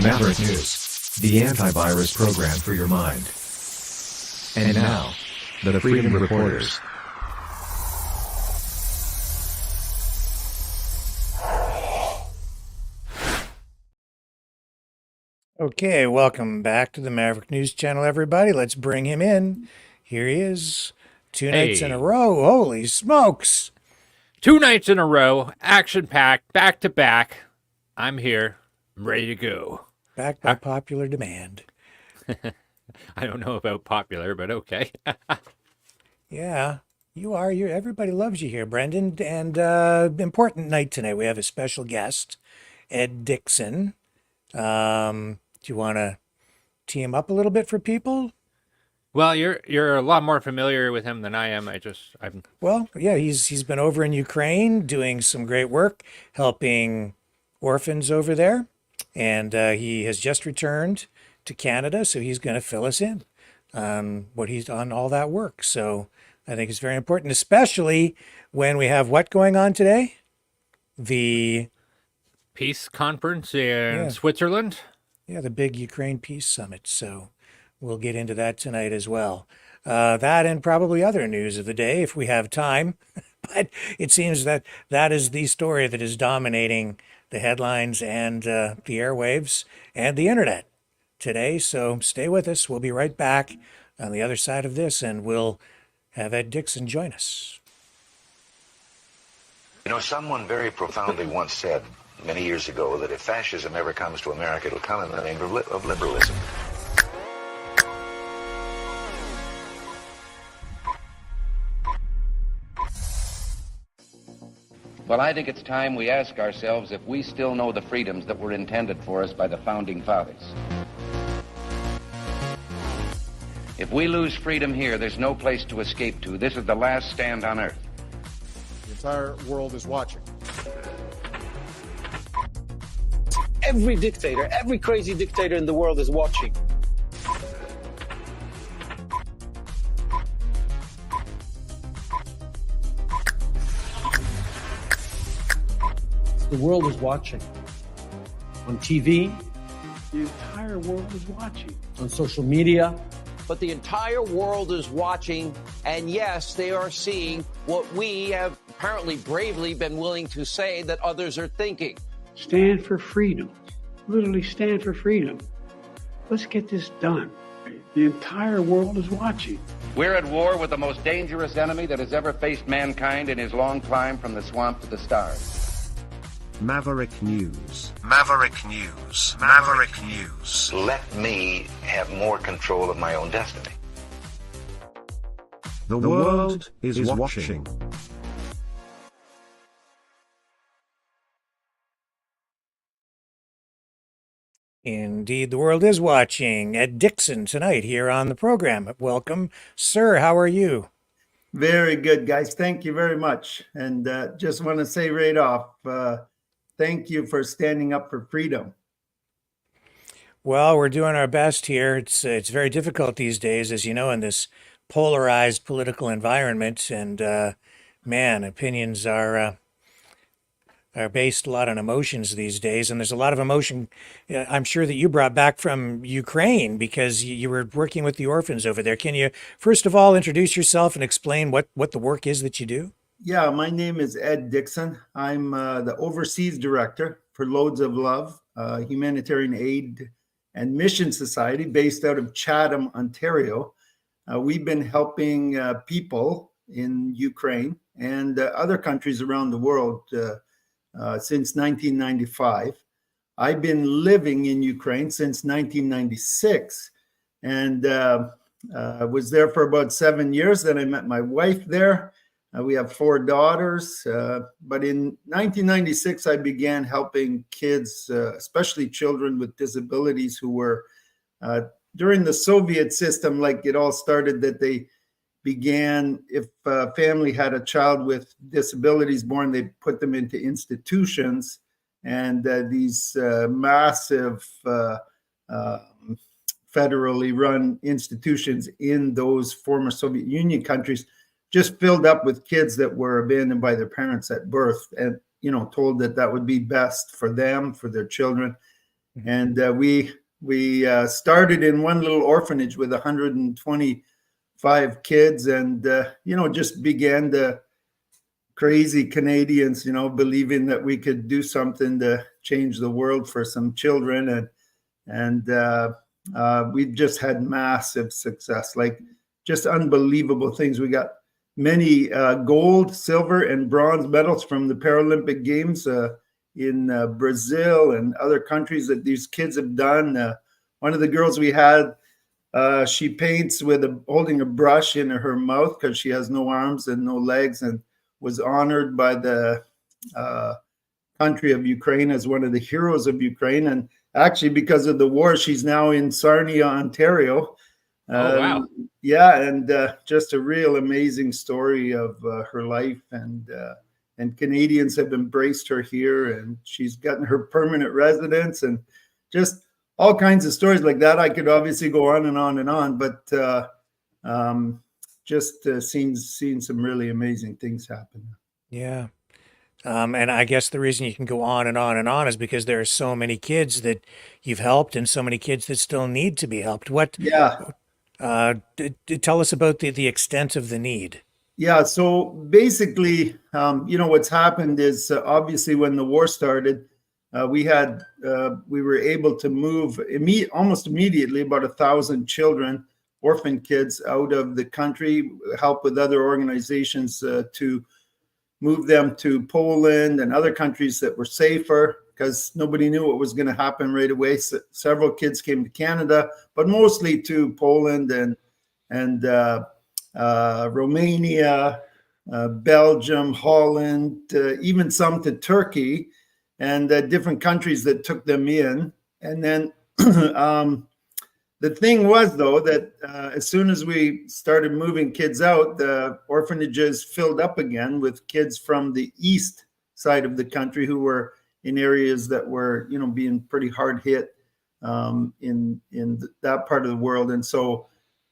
Maverick News, the antivirus program for your mind. And now, the Freedom Reporters. Okay, welcome back to the Maverick News Channel, everybody. Let's bring him in. Here he is. Two nights in a row. Holy smokes. 2 nights in a row, action-packed, back-to-back. I'm here. I'm ready to go. Back by popular demand. I don't know about popular, but okay. Yeah, you are. Everybody loves you here, Brendan. And important night tonight. We have a special guest, Ed Dixon. Do you want to tee him up a little bit for people? Well, you're a lot more familiar with him than I am. Well, yeah, he's been over in Ukraine doing some great work, helping orphans over there, and he has just returned to Canada, so he's going to fill us in on what he's done, all that work. So I think it's very important, especially when we have what going on today? The Peace conference in Switzerland. Yeah, the big Ukraine Peace Summit. So we'll get into that tonight as well. That and probably other news of the day if we have time. But it seems that is the story that is dominating the headlines and the airwaves and the internet today. So stay with us. We'll be right back on the other side of this, and we'll have Ed Dixon join us. You know, someone very profoundly once said many years ago that if fascism ever comes to America, it'll come in the name of liberalism. Well, I think it's time we ask ourselves if we still know the freedoms that were intended for us by the Founding Fathers. If we lose freedom here, there's no place to escape to. This is the last stand on Earth. The entire world is watching. Every dictator, every crazy dictator in the world is watching. The world is watching. On TV, the entire world is watching. On social media. But the entire world is watching, and yes, they are seeing what we have apparently bravely been willing to say that others are thinking. Stand for freedom. Literally stand for freedom. Let's get this done. The entire world is watching. We're at war with the most dangerous enemy that has ever faced mankind in his long climb from the swamp to the stars. Maverick News. Maverick News. Maverick News. Let me have more control of my own destiny. The world is watching. Indeed, the world is watching. Ed Dixon tonight here on the program. Welcome, sir. How are you? Very good, guys. Thank you very much. And just want to say right off, thank you for standing up for freedom. Well, we're doing our best here. It's very difficult these days, as you know, in this polarized political environment. And man, opinions are based a lot on emotions these days. And there's a lot of emotion, I'm sure, that you brought back from Ukraine because you were working with the orphans over there. Can you, first of all, introduce yourself and explain what the work is that you do? Yeah, my name is Ed Dixon. I'm the Overseas Director for Loads of Love, Humanitarian Aid and Mission Society based out of Chatham, Ontario. We've been helping people in Ukraine and other countries around the world since 1995. I've been living in Ukraine since 1996 and was there for about 7 years. Then I met my wife there. We have 4 daughters, but in 1996, I began helping kids, especially children with disabilities who were, during the Soviet system, like it all started that they began, if a family had a child with disabilities born, they put them into institutions, and these massive federally run institutions in those former Soviet Union countries just filled up with kids that were abandoned by their parents at birth and, told that that would be best for them, for their children. And we started in one little orphanage with 125 kids, and just began to crazy Canadians, believing that we could do something to change the world for some children, and we've just had massive success, like just unbelievable things. We got many gold, silver, and bronze medals from the Paralympic Games in Brazil and other countries that these kids have done. One of the girls we had, she paints with holding a brush in her mouth because she has no arms and no legs, and was honored by the country of Ukraine as one of the heroes of Ukraine. And actually, because of the war, she's now in Sarnia, Ontario. Oh, wow. Yeah, and just a real amazing story of her life, and Canadians have embraced her here, and she's gotten her permanent residence, and just all kinds of stories like that. I could obviously go on and on and on, but just seen some really amazing things happen. Yeah. And I guess the reason you can go on and on and on is because there are so many kids that you've helped and so many kids that still need to be helped. Yeah. Tell us about the extent of the need. Yeah. So basically, what's happened is obviously when the war started, we were able to move almost immediately about 1,000 children, orphan kids, out of the country, help with other organizations to move them to Poland and other countries that were safer, because nobody knew what was going to happen right away. So several kids came to Canada, but mostly to Poland and Romania, Belgium, Holland, even some to Turkey, and different countries that took them in. And then the thing was, though, that as soon as we started moving kids out, the orphanages filled up again with kids from the east side of the country who were in areas that were, being pretty hard hit in that part of the world. And so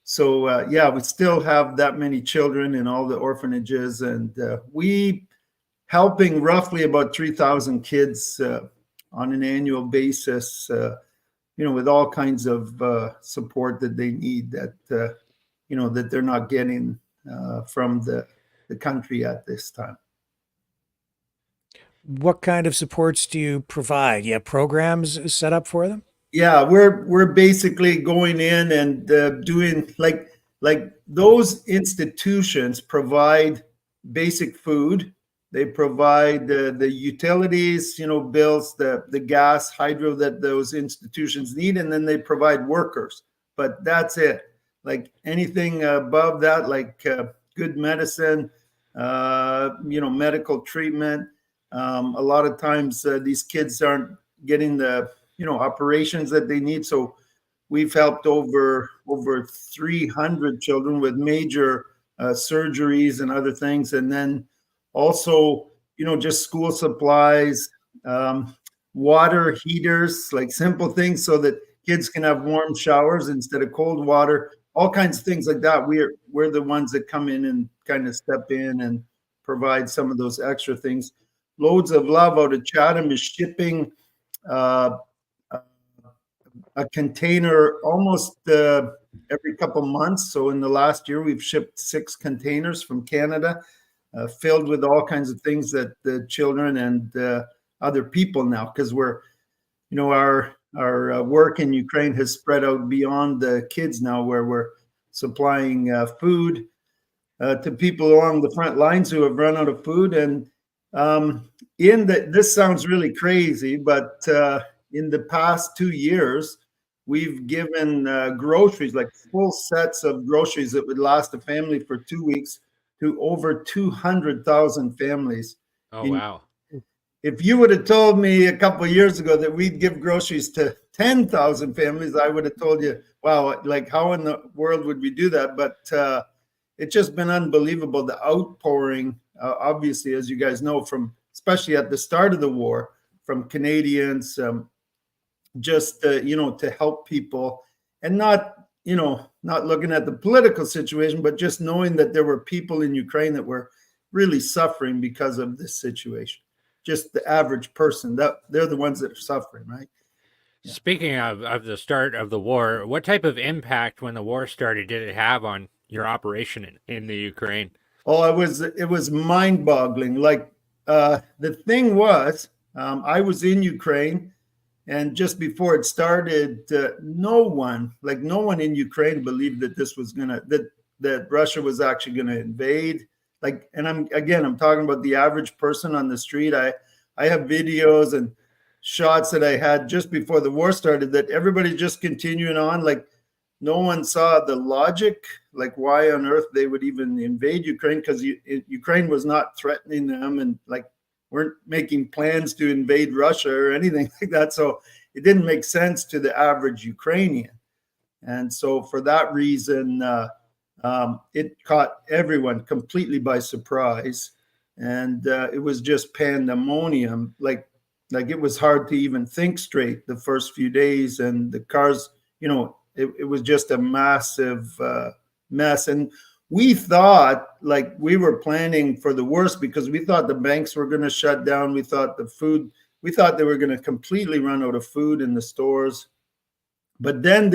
we still have that many children in all the orphanages, and we helping roughly about 3,000 kids on an annual basis. With all kinds of support that they need that they're not getting from the country at this time. What kind of supports do you provide? You have programs set up for them? Yeah, we're basically going in and doing like those institutions provide basic food. They provide the utilities, bills, the gas, hydro that those institutions need, and then they provide workers. But that's it. Like anything above that, like good medicine, medical treatment. A lot of times these kids aren't getting the operations that they need. So we've helped over 300 children with major surgeries and other things, and then also, just school supplies, water heaters, like simple things so that kids can have warm showers instead of cold water, all kinds of things like that. We're the ones that come in and kind of step in and provide some of those extra things. Loads of Love out of Chatham is shipping a container almost every couple months. So in the last year, we've shipped 6 containers from Canada, filled with all kinds of things that the children and other people now, because we're, our work in Ukraine has spread out beyond the kids now, where we're supplying food to people along the front lines who have run out of food. And this sounds really crazy, but in the past 2 years, we've given groceries, like full sets of groceries that would last a family for 2 weeks, to over 200,000 families. Oh, wow. If you would have told me a couple of years ago that we'd give groceries to 10,000 families, I would have told you, wow, like how in the world would we do that? But it's just been unbelievable, the outpouring, obviously, as you guys know, from especially at the start of the war, from Canadians, just, to help people, and not looking at the political situation, but just knowing that there were people in Ukraine that were really suffering because of this situation. Just the average person, that they're the ones that are suffering, right? Speaking of the start of the war, what type of impact when the war started did it have on your operation in the Ukraine? Oh, it was mind-boggling. Like the thing was, I was in Ukraine, and just before it started, no one in Ukraine believed that this was that Russia was actually gonna invade. Like, and I'm talking about the average person on the street. I have videos and shots that I had just before the war started that everybody just continuing on. Like, no one saw the logic, like why on earth they would even invade Ukraine, because Ukraine was not threatening them and like weren't making plans to invade Russia or anything like that. So it didn't make sense to the average Ukrainian. And so for that reason, it caught everyone completely by surprise. And it was just pandemonium. Like it was hard to even think straight the first few days. And the cars, it was just a massive mess. And we thought, like, we were planning for the worst because we thought the banks were going to shut down. We thought we thought they were going to completely run out of food in the stores. But then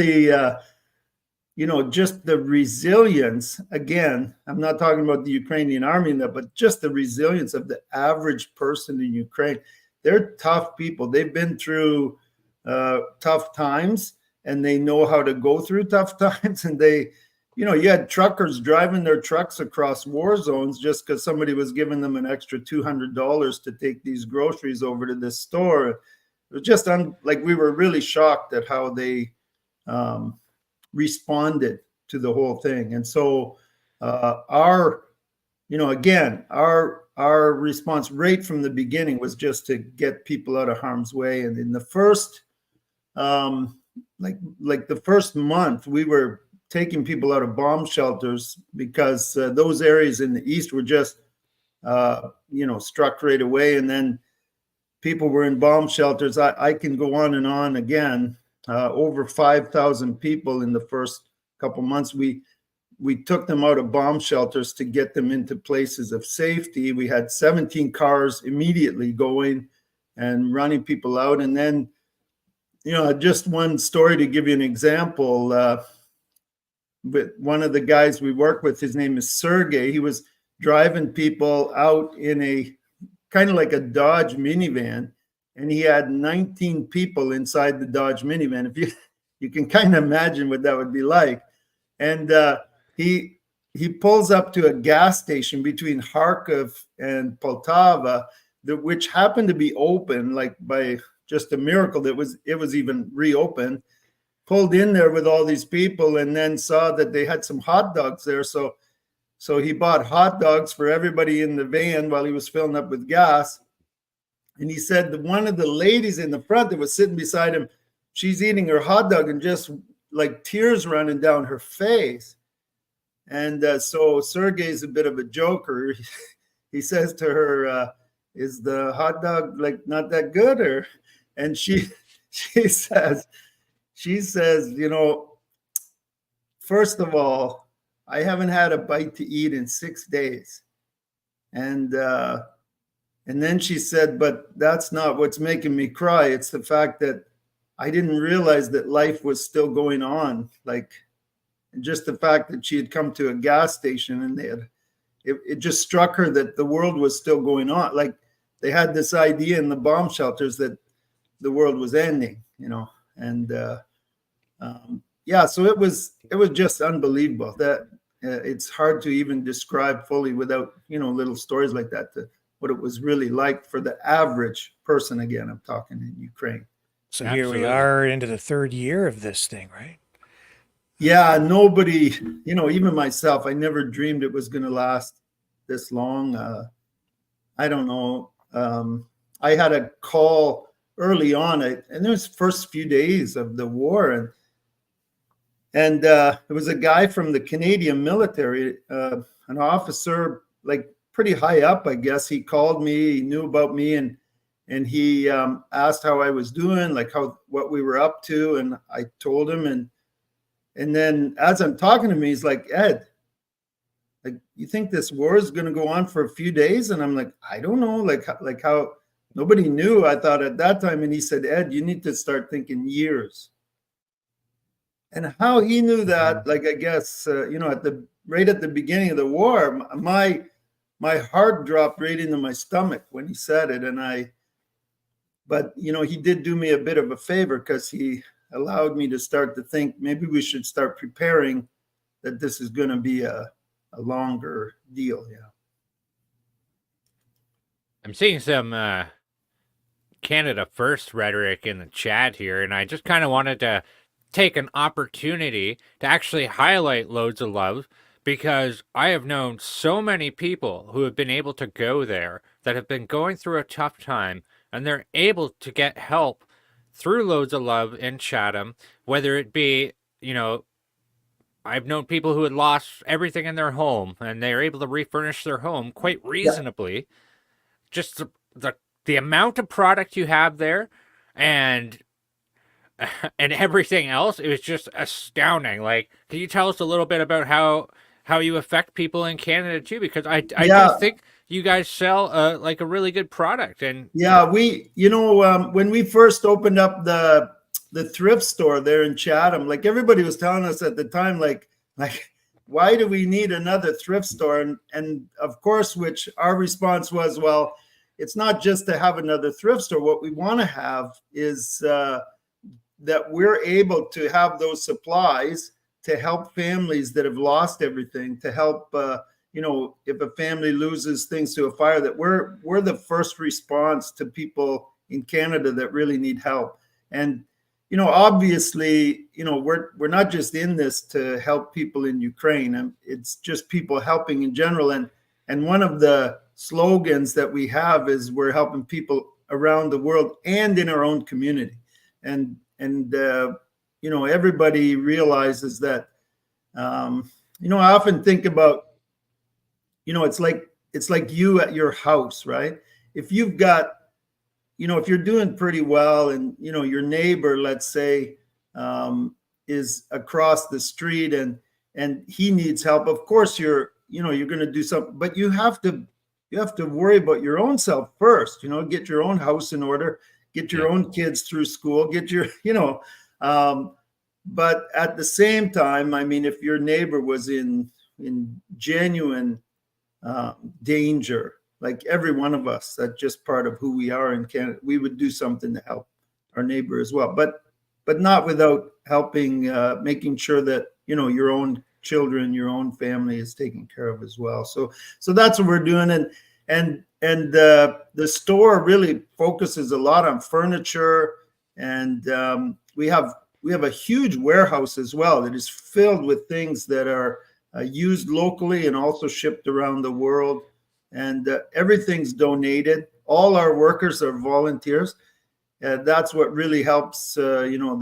just the resilience, again, I'm not talking about the Ukrainian army, but just the resilience of the average person in Ukraine. They're tough people. They've been through tough times, and they know how to go through tough times. And you had truckers driving their trucks across war zones just because somebody was giving them an extra $200 to take these groceries over to this store. It was just we were really shocked at how they responded to the whole thing. And so our response rate from the beginning was just to get people out of harm's way. And in the first the first month, we were taking people out of bomb shelters because those areas in the east were just struck right away. And then people were in bomb shelters. I can go on and on again. Over 5,000 people in the first couple months. We took them out of bomb shelters to get them into places of safety. We had 17 cars immediately going and running people out. And then, just one story to give you an example. But one of the guys we work with, his name is Sergey. He was driving people out in a kind of like a Dodge minivan, and he had 19 people inside the Dodge minivan. If you can kind of imagine what that would be like. And he pulls up to a gas station between Kharkiv and Poltava, which happened to be open, like by just a miracle. It was even reopened. Pulled in there with all these people, and then saw that they had some hot dogs there. So he bought hot dogs for everybody in the van while he was filling up with gas. And he said that one of the ladies in the front that was sitting beside him, she's eating her hot dog and just like tears running down her face. And so Sergey's a bit of a joker. He says to her, is the hot dog like not that good? Or, and she says, first of all, I haven't had a bite to eat in 6 days. And then she said, but that's not what's making me cry. It's the fact that I didn't realize that life was still going on. Like, just the fact that she had come to a gas station and it just struck her that the world was still going on. Like, they had this idea in the bomb shelters that the world was ending, and so it was just unbelievable. That it's hard to even describe fully without, little stories like that, what it was really like for the average person. Again, I'm talking in Ukraine. So Absolutely. Here we are into the third year of this thing, right? Yeah, nobody, even myself, I never dreamed it was going to last this long. I don't know. I had a call early on, and it was first few days of the war, and it was a guy from the Canadian military, an officer, like pretty high up, I guess. He called me, he knew about me, and he asked how I was doing, like what we were up to, and I told him, and then as I'm talking to him, he's like, Ed, like, you think this war is going to go on for a few days? And I'm like, I don't know, like how, Nobody knew, I thought, at that time. And he said, Ed, you need to start thinking years. And how he knew that, like, I guess, right at the beginning of the war, my heart dropped right into my stomach when he said it. But he did do me a bit of a favor, because he allowed me to start to think maybe we should start preparing that this is going to be a longer deal. Yeah. I'm seeing some Canada First rhetoric in the chat here, and I just kind of wanted to take an opportunity to actually highlight Loads of Love, because I have known so many people who have been able to go there that have been going through a tough time, and they're able to get help through Loads of Love in Chatham, whether it be, I've known people who had lost everything in their home, and they're able to refurnish their home quite reasonably. Yeah. Just the amount of product you have there, and everything else, it was just astounding. Like, can you tell us a little bit about how you affect people in Canada too? Because I do think you guys sell like a really good product. And yeah, when we first opened up the thrift store there in Chatham, like, everybody was telling us at the time, like why do we need another thrift store? And of course, which our response was, well, it's not just to have another thrift store. What we want to have is that we're able to have those supplies to help families that have lost everything, to help, if a family loses things to a fire, that we're the first response to people in Canada that really need help. And, obviously, we're not just in this to help people in Ukraine. And it's just people helping in general. And one of the slogans that we have is we're helping people around the world and in our own community. And everybody realizes that, I often think about, it's like you at your house, right? If you've got, if you're doing pretty well, and, your neighbor, let's say, is across the street and he needs help, of course you're going to do something, but you have to worry about your own self first, get your own house in order, get your own kids through school, get your, but at the same time, I mean, if your neighbor was in genuine danger, like every one of us, that's just part of who we are in Canada, we would do something to help our neighbor as well, but not without helping, making sure that, your own children, your own family is taken care of as well. So that's what we're doing. And the store really focuses a lot on furniture, and we have a huge warehouse as well that is filled with things that are used locally and also shipped around the world. And everything's donated. All our workers are volunteers. That's what really helps. Even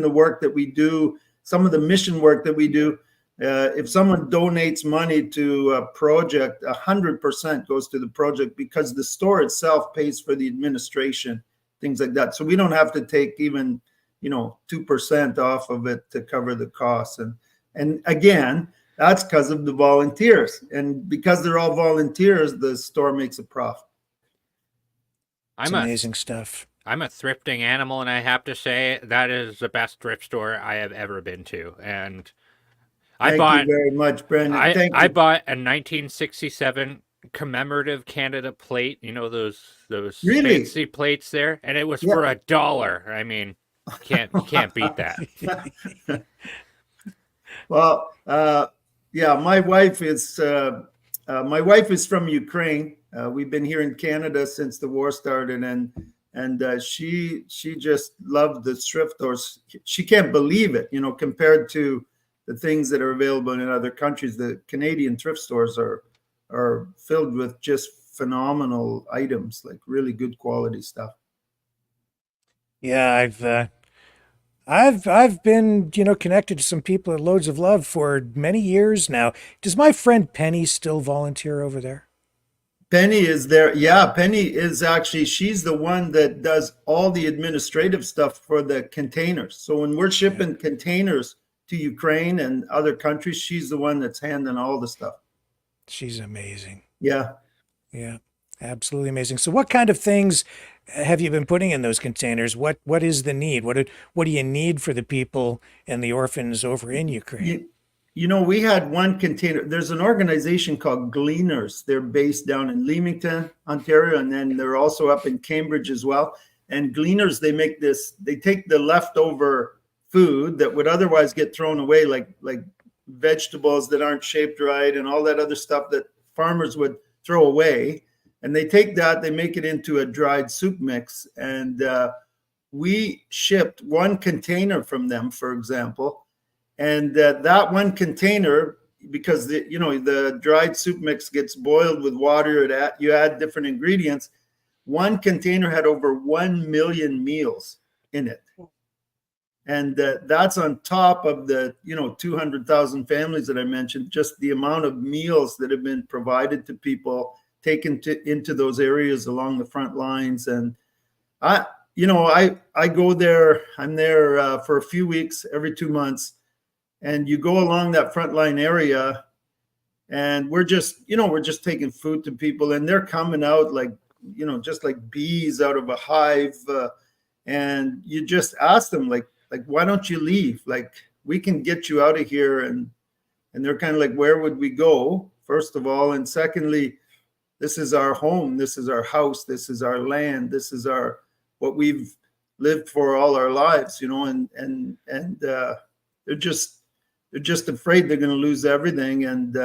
the work that we do, some of the mission work that we do. If someone donates money to a project, 100% goes to the project, because the store itself pays for the administration, things like that. So we don't have to take even, 2% off of it to cover the costs. And again, that's because of the volunteers. And because they're all volunteers, the store makes a profit. It's amazing stuff. I'm a thrifting animal, and I have to say that is the best thrift store I have ever been to. And Thank you very much, Brendan. I bought a 1967 commemorative Canada plate. Those really fancy plates there, and it was for $1. I mean, you can't beat that. Well, my wife is from Ukraine. We've been here in Canada since the war started, and she just loved the thrift stores. She can't believe it, compared to the things that are available in other countries. The Canadian thrift stores are filled with just phenomenal items, like really good quality stuff. Yeah, I've been, connected to some people at Loads of Love for many years now. Does my friend Penny still volunteer over there? Penny is there. Yeah, Penny is actually, she's the one that does all the administrative stuff for the containers. So when we're shipping containers to Ukraine and other countries, she's the one that's handling all the stuff. She's amazing. Yeah. Yeah. Absolutely amazing. So what kind of things have you been putting in those containers? What is the need? What do you need for the people and the orphans over in Ukraine? We had one container. There's an organization called Gleaners. They're based down in Leamington, Ontario, and then they're also up in Cambridge as well. And Gleaners, they take the leftover food that would otherwise get thrown away, like vegetables that aren't shaped right and all that other stuff that farmers would throw away. And they take that, they make it into a dried soup mix. And we shipped one container from them, for example. And that one container, because the dried soup mix gets boiled with water, you add different ingredients. One container had over 1 million meals in it. And that's on top of the 200,000 families that I mentioned, just the amount of meals that have been provided to people taken into those areas along the front lines. And I go there, I'm there for a few weeks every 2 months, and you go along that frontline area, and we're just taking food to people, and they're coming out like, just like bees out of a hive. And you just ask them like, why don't you leave? Like, we can get you out of here. And they're kind of like, where would we go? First of all. And secondly, this is our home. This is our house. This is our land. This is what we've lived for all our lives, and they're just afraid they're going to lose everything. And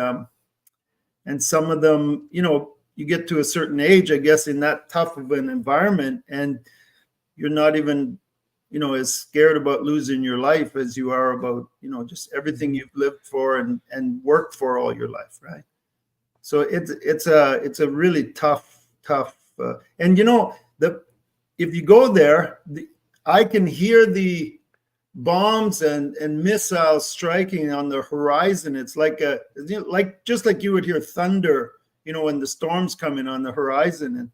some of them, you get to a certain age, I guess, in that tough of an environment, and you're not even, as scared about losing your life as you are about, just everything you've lived for and worked for all your life, right? So it's a really tough. And if you go there, I can hear the bombs and missiles striking on the horizon. It's like just like you would hear thunder, when the storms come in on the horizon.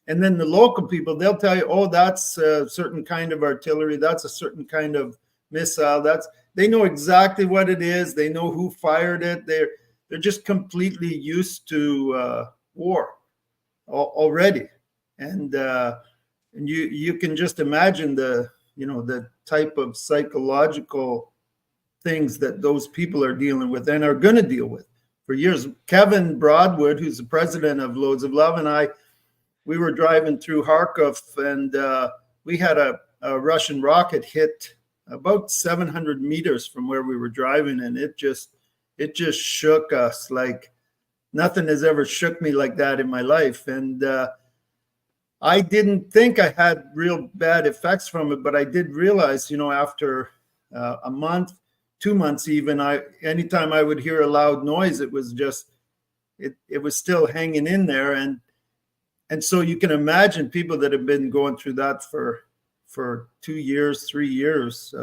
And then the local people, they'll tell you, oh, that's a certain kind of artillery. That's a certain kind of missile. They know exactly what it is. They know who fired it. They're just completely used to war already. And you can just imagine the type of psychological things that those people are dealing with and are going to deal with for years. Kevin Broadwood, who's the president of Loads of Love, and we were driving through Kharkov, and we had a Russian rocket hit about 700 meters from where we were driving, and it just shook us like nothing has ever shook me like that in my life. And I didn't think I had real bad effects from it, but I did realize, after a month, 2 months even, anytime I would hear a loud noise, it was just, it was still hanging in there. And so you can imagine people that have been going through that for 2 years, 3 years,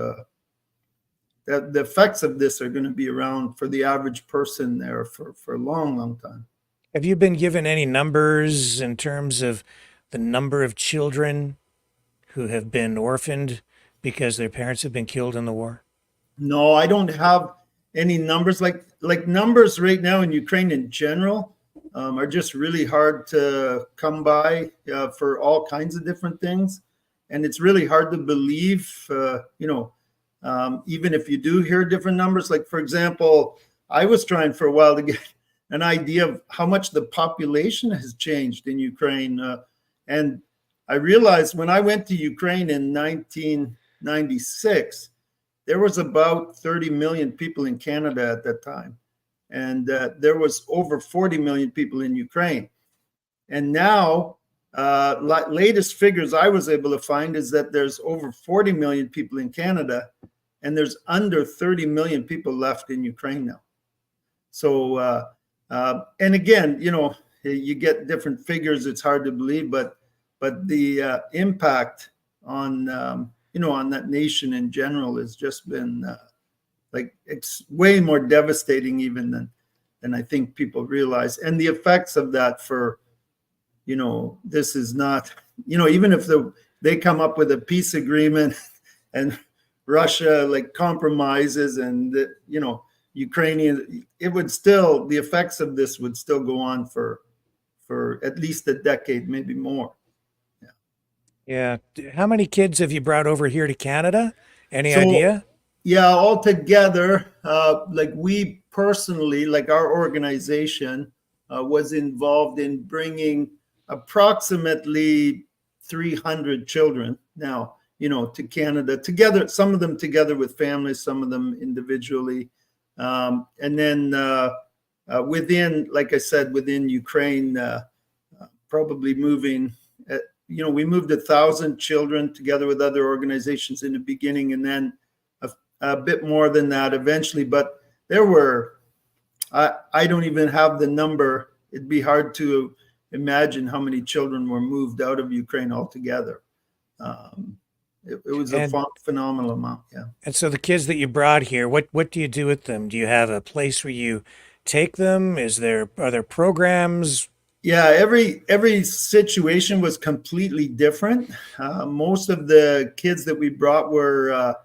that the effects of this are going to be around for the average person there for a long, long time. Have you been given any numbers in terms of the number of children who have been orphaned because their parents have been killed in the war? No, I don't have any numbers. Like numbers right now in Ukraine in general are just really hard to come by for all kinds of different things. And it's really hard to believe, even if you do hear different numbers. Like, for example, I was trying for a while to get an idea of how much the population has changed in Ukraine. And I realized when I went to Ukraine in 1996, there was about 30 million people in Canada at that time. And there was over 40 million people in Ukraine. And now, latest figures I was able to find is that there's over 40 million people in Canada, and there's under 30 million people left in Ukraine now. So, and again, you get different figures. It's hard to believe, but the impact on on that nation in general has just been it's way more devastating even than I think people realize. And the effects of that for this is not even if they come up with a peace agreement and Russia compromises and Ukrainian, the effects of this would still go on for for at least a decade, maybe more. Yeah. How many kids have you brought over here to Canada? Any So, idea? yeah, altogether, like we personally, like our organization, was involved in bringing approximately 300 children now, to Canada together, some of them together with families, some of them individually. And then within, like I said, within Ukraine, probably moving, we moved 1,000 children together with other organizations in the beginning, and then a bit more than that eventually. But there were, I don't even have the number. It'd be hard to imagine how many children were moved out of Ukraine altogether. It was a phenomenal amount. Yeah. And so the kids that you brought here, what do you do with them? Do you have a place where you take them? Are there programs? Yeah, every situation was completely different. Most of the kids that we brought were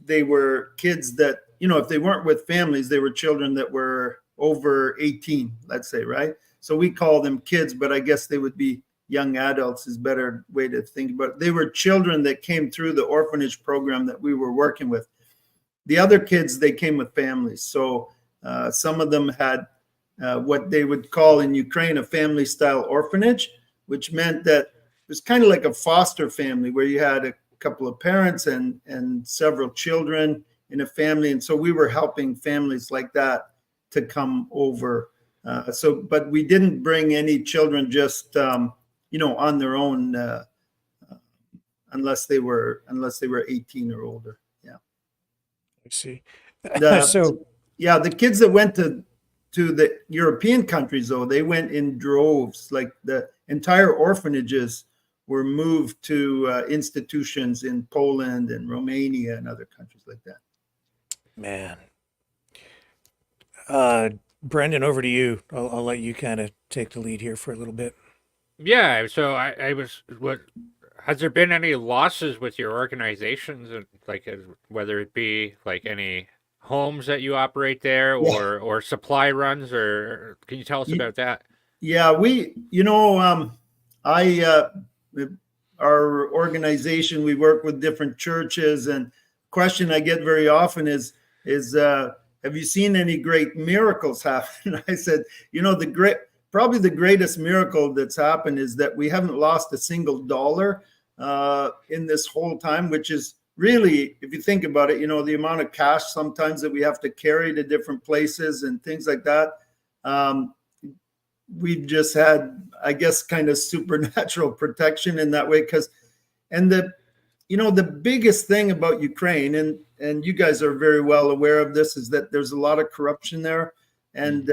they were kids that, if they weren't with families, they were children that were over 18, let's say, right? So we call them kids, but I guess they would be young adults is a better way to think about it. They were children that came through the orphanage program that we were working with. The other kids, they came with families. So some of them had what they would call in Ukraine a family-style orphanage, which meant that it was kind of like a foster family where you had a couple of parents and several children in a family. And so we were helping families like that to come over. But we didn't bring any children just, on their own, unless they were 18 or older. Yeah. I see. The kids that went to the European countries, though, they went in droves. Like the entire orphanages were moved to institutions in Poland and Romania and other countries like that. Man. Brendan, over to you. I'll let you kind of take the lead here for a little bit. Yeah, so has there been any losses with your organizations, whether it be like any homes that you operate there or supply runs, or can you tell us about that? Yeah, our organization, we work with different churches, and question I get very often is have you seen any great miracles happen? I said, probably the greatest miracle that's happened is that we haven't lost a single dollar in this whole time, which is really, if you think about it, the amount of cash sometimes that we have to carry to different places and things like that. We've just had, I guess, kind of supernatural protection in that way. The biggest thing about Ukraine, and you guys are very well aware of this, is that there's a lot of corruption there. And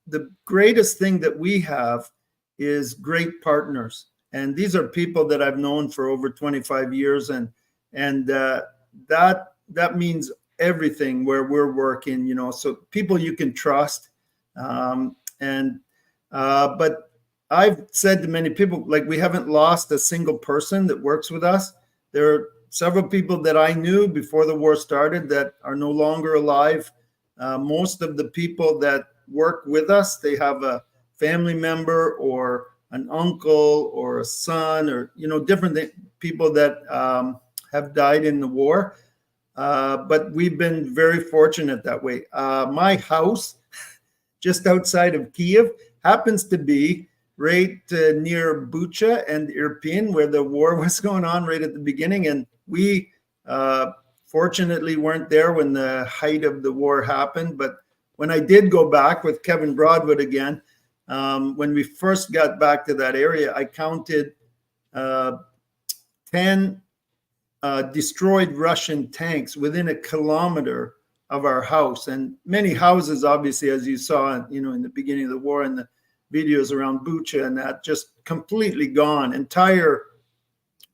the greatest thing that we have is great partners. And these are people that I've known for over 25 years. And that means everything where we're working, so people you can trust. But I've said to many people, like, we haven't lost a single person that works with us. There are several people that I knew before the war started that are no longer alive. Most of the people that work with us, they have a family member or an uncle or a son or, different people that have died in the war. But we've been very fortunate that way. My house, just outside of Kiev, happens to be right near Bucha and Irpin, where the war was going on right at the beginning. And we fortunately weren't there when the height of the war happened. But when I did go back with Kevin Broadwood again, when we first got back to that area, I counted 10 destroyed Russian tanks within a kilometer of our house. And many houses, obviously, as you saw, in the beginning of the war and the videos around Bucha and that, just completely gone. Entire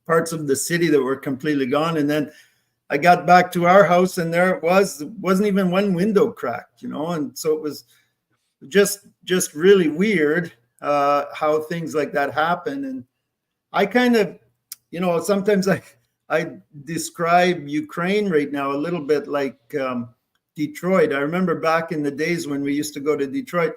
parts of the city that were completely gone. And then I got back to our house and there it wasn't even one window cracked, and so it was just really weird how things like that happen. And I kind of, sometimes I describe Ukraine right now a little bit like Detroit. I remember back in the days when we used to go to Detroit,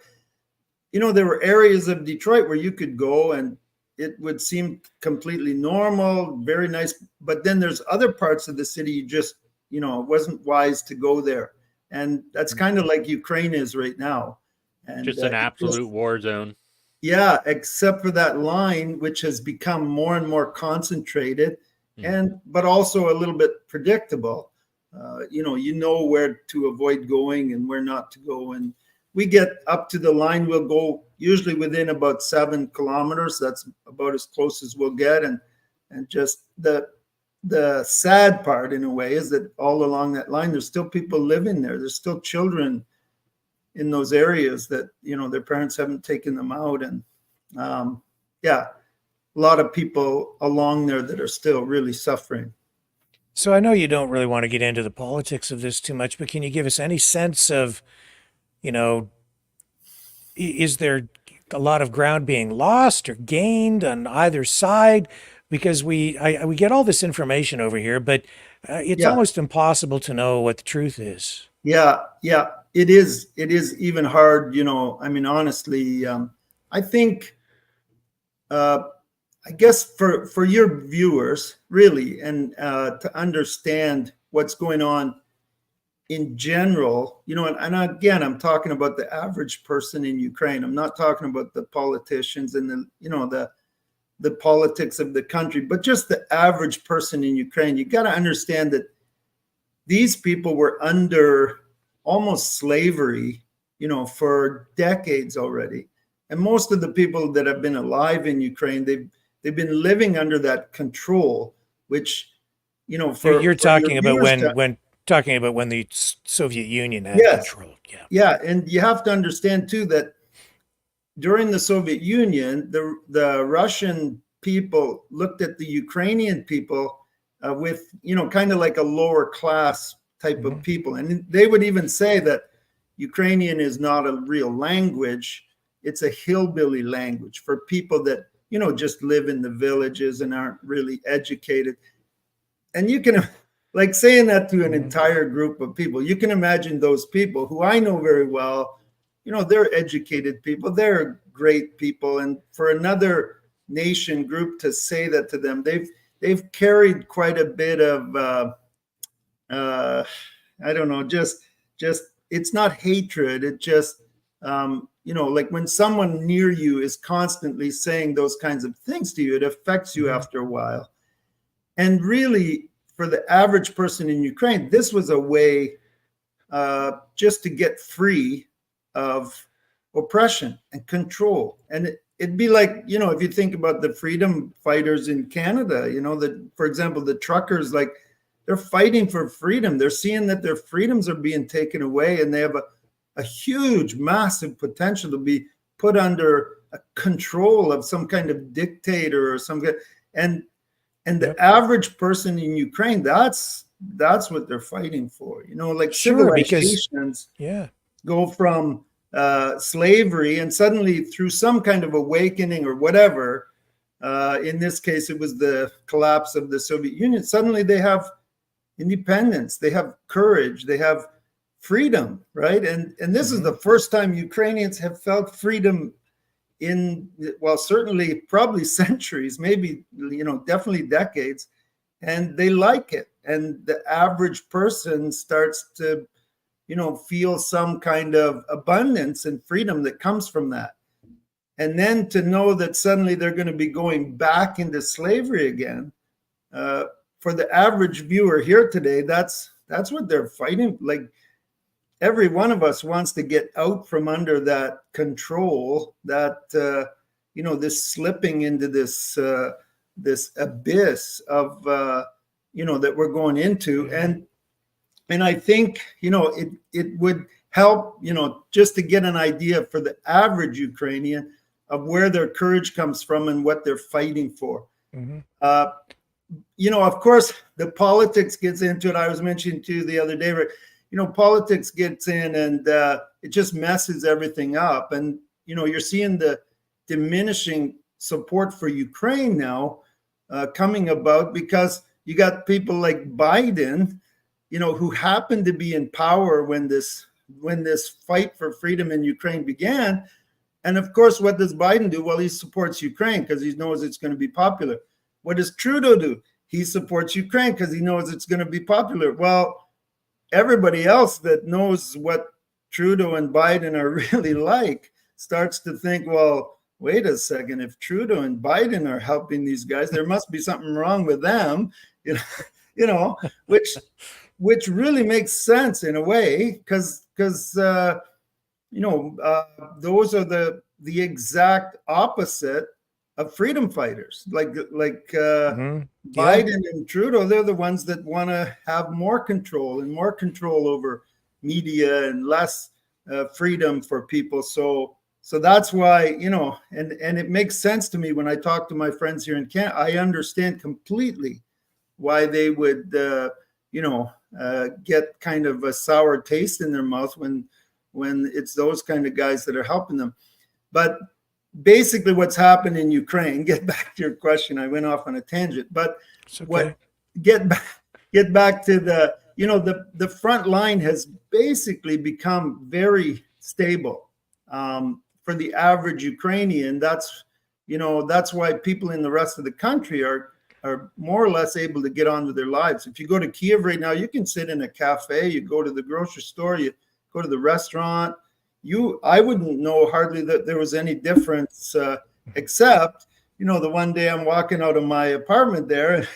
there were areas of Detroit where you could go and it would seem completely normal, very nice. But then there's other parts of the city you just, it wasn't wise to go there. And that's kind of like Ukraine is right now. And just an absolute war zone. Yeah, except for that line, which has become more and more concentrated, but also a little bit predictable. You know where to avoid going and where not to go. And we get up to the line, we'll go usually within about 7 kilometers. That's about as close as we'll get. And just the sad part in a way is that all along that line, there's still people living there. There's still children in those areas that, their parents haven't taken them out. And a lot of people along there that are still really suffering. So I know you don't really want to get into the politics of this too much, but can you give us any sense of, is there a lot of ground being lost or gained on either side? Because we get all this information over here, but it's almost impossible to know what the truth is. Yeah, it is. It is even hard, honestly, I think, I guess for your viewers, really, and to understand what's going on in general, and again, I'm talking about the average person in Ukraine. I'm not talking about the politicians and the politics of the country, but just the average person in Ukraine. You got to understand that these people were under almost slavery, for decades already. And most of the people that have been alive in Ukraine, they've been living under that control, which, you're talking about when the Soviet Union had control. Yeah. And you have to understand too, that during the Soviet Union, the Russian people looked at the Ukrainian people with, kind of like a lower class type of people. And they would even say that Ukrainian is not a real language. It's a hillbilly language for people that, just live in the villages and aren't really educated. And you can, like saying that to an entire group of people, you can imagine those people who I know very well, they're educated people, they're great people. And for another nation group to say that to them, they've carried quite a bit of, I don't know, just it's not hatred. It just, like when someone near you is constantly saying those kinds of things to you, it affects you after a while. And really, for the average person in Ukraine, this was a way just to get free of oppression and control. And it'd be like, if you think about the freedom fighters in Canada, that, for example, the truckers, like they're fighting for freedom. They're seeing that their freedoms are being taken away, and they have a huge, massive potential to be put under a control of some kind of dictator or some kind. And the average person in Ukraine, that's what they're fighting for. Like civilizations go from slavery, and suddenly through some kind of awakening or whatever, in this case, it was the collapse of the Soviet Union. Suddenly they have independence, they have courage, they have freedom, right? And this is the first time Ukrainians have felt freedom in, well, certainly probably centuries, maybe, definitely decades, and they like it. And the average person starts to, feel some kind of abundance and freedom that comes from that. And then to know that suddenly they're going to be going back into slavery again, for the average viewer here today, that's what they're fighting. Like every one of us wants to get out from under that control, that this slipping into this abyss of that we're going into. And I think it would help just to get an idea for the average Ukrainian of where their courage comes from and what they're fighting for. Of course, the politics gets into it. I was mentioning to you the other day, politics gets in and it just messes everything up. And, you're seeing the diminishing support for Ukraine now coming about because you got people like Biden, who happened to be in power when this fight for freedom in Ukraine began. And of course, what does Biden do? Well, he supports Ukraine because he knows it's going to be popular. What does Trudeau do? He supports Ukraine because he knows it's going to be popular. Well, everybody else that knows what Trudeau and Biden are really like starts to think, well, wait a second, if Trudeau and Biden are helping these guys, there must be something wrong with them, which really makes sense in a way, because those are the exact opposite of freedom fighters. Biden and Trudeau, they're the ones that want to have more control over media and less freedom for people. So that's why, and it makes sense to me when I talk to my friends here in Canada. I understand completely why they would, get kind of a sour taste in their mouth when it's those kind of guys that are helping them. But basically what's happened in Ukraine, get back to your question, I went off on a tangent, but get back to the front line has basically become very stable for the average Ukrainian. That's why people in the rest of the country are more or less able to get on with their lives. If you go to Kiev right now, you can sit in a cafe, you go to the grocery store, you go to the restaurant. I wouldn't know hardly that there was any difference, except, the one day I'm walking out of my apartment there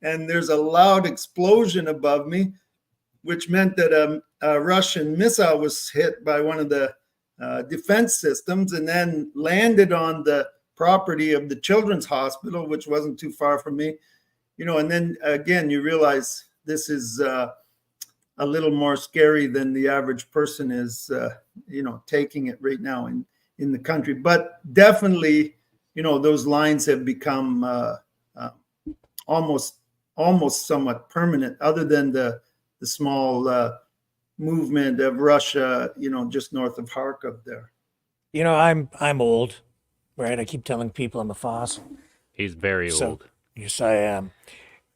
and there's a loud explosion above me, which meant that a Russian missile was hit by one of the defense systems and then landed on the property of the children's hospital, which wasn't too far from me, and then again, you realize this is a little more scary than the average person is, taking it right now in the country. But definitely, those lines have become almost somewhat permanent, other than the small movement of Russia, just north of Kharkov there. I'm old, right? I keep telling people I'm a fossil. He's very old. Yes, I am.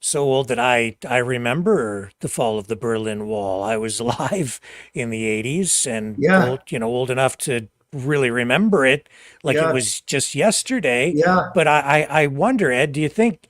So old that I remember the fall of the Berlin Wall. I was alive in the 80s and old enough to really remember it like it was just yesterday. Yeah. But I wonder, Ed, do you think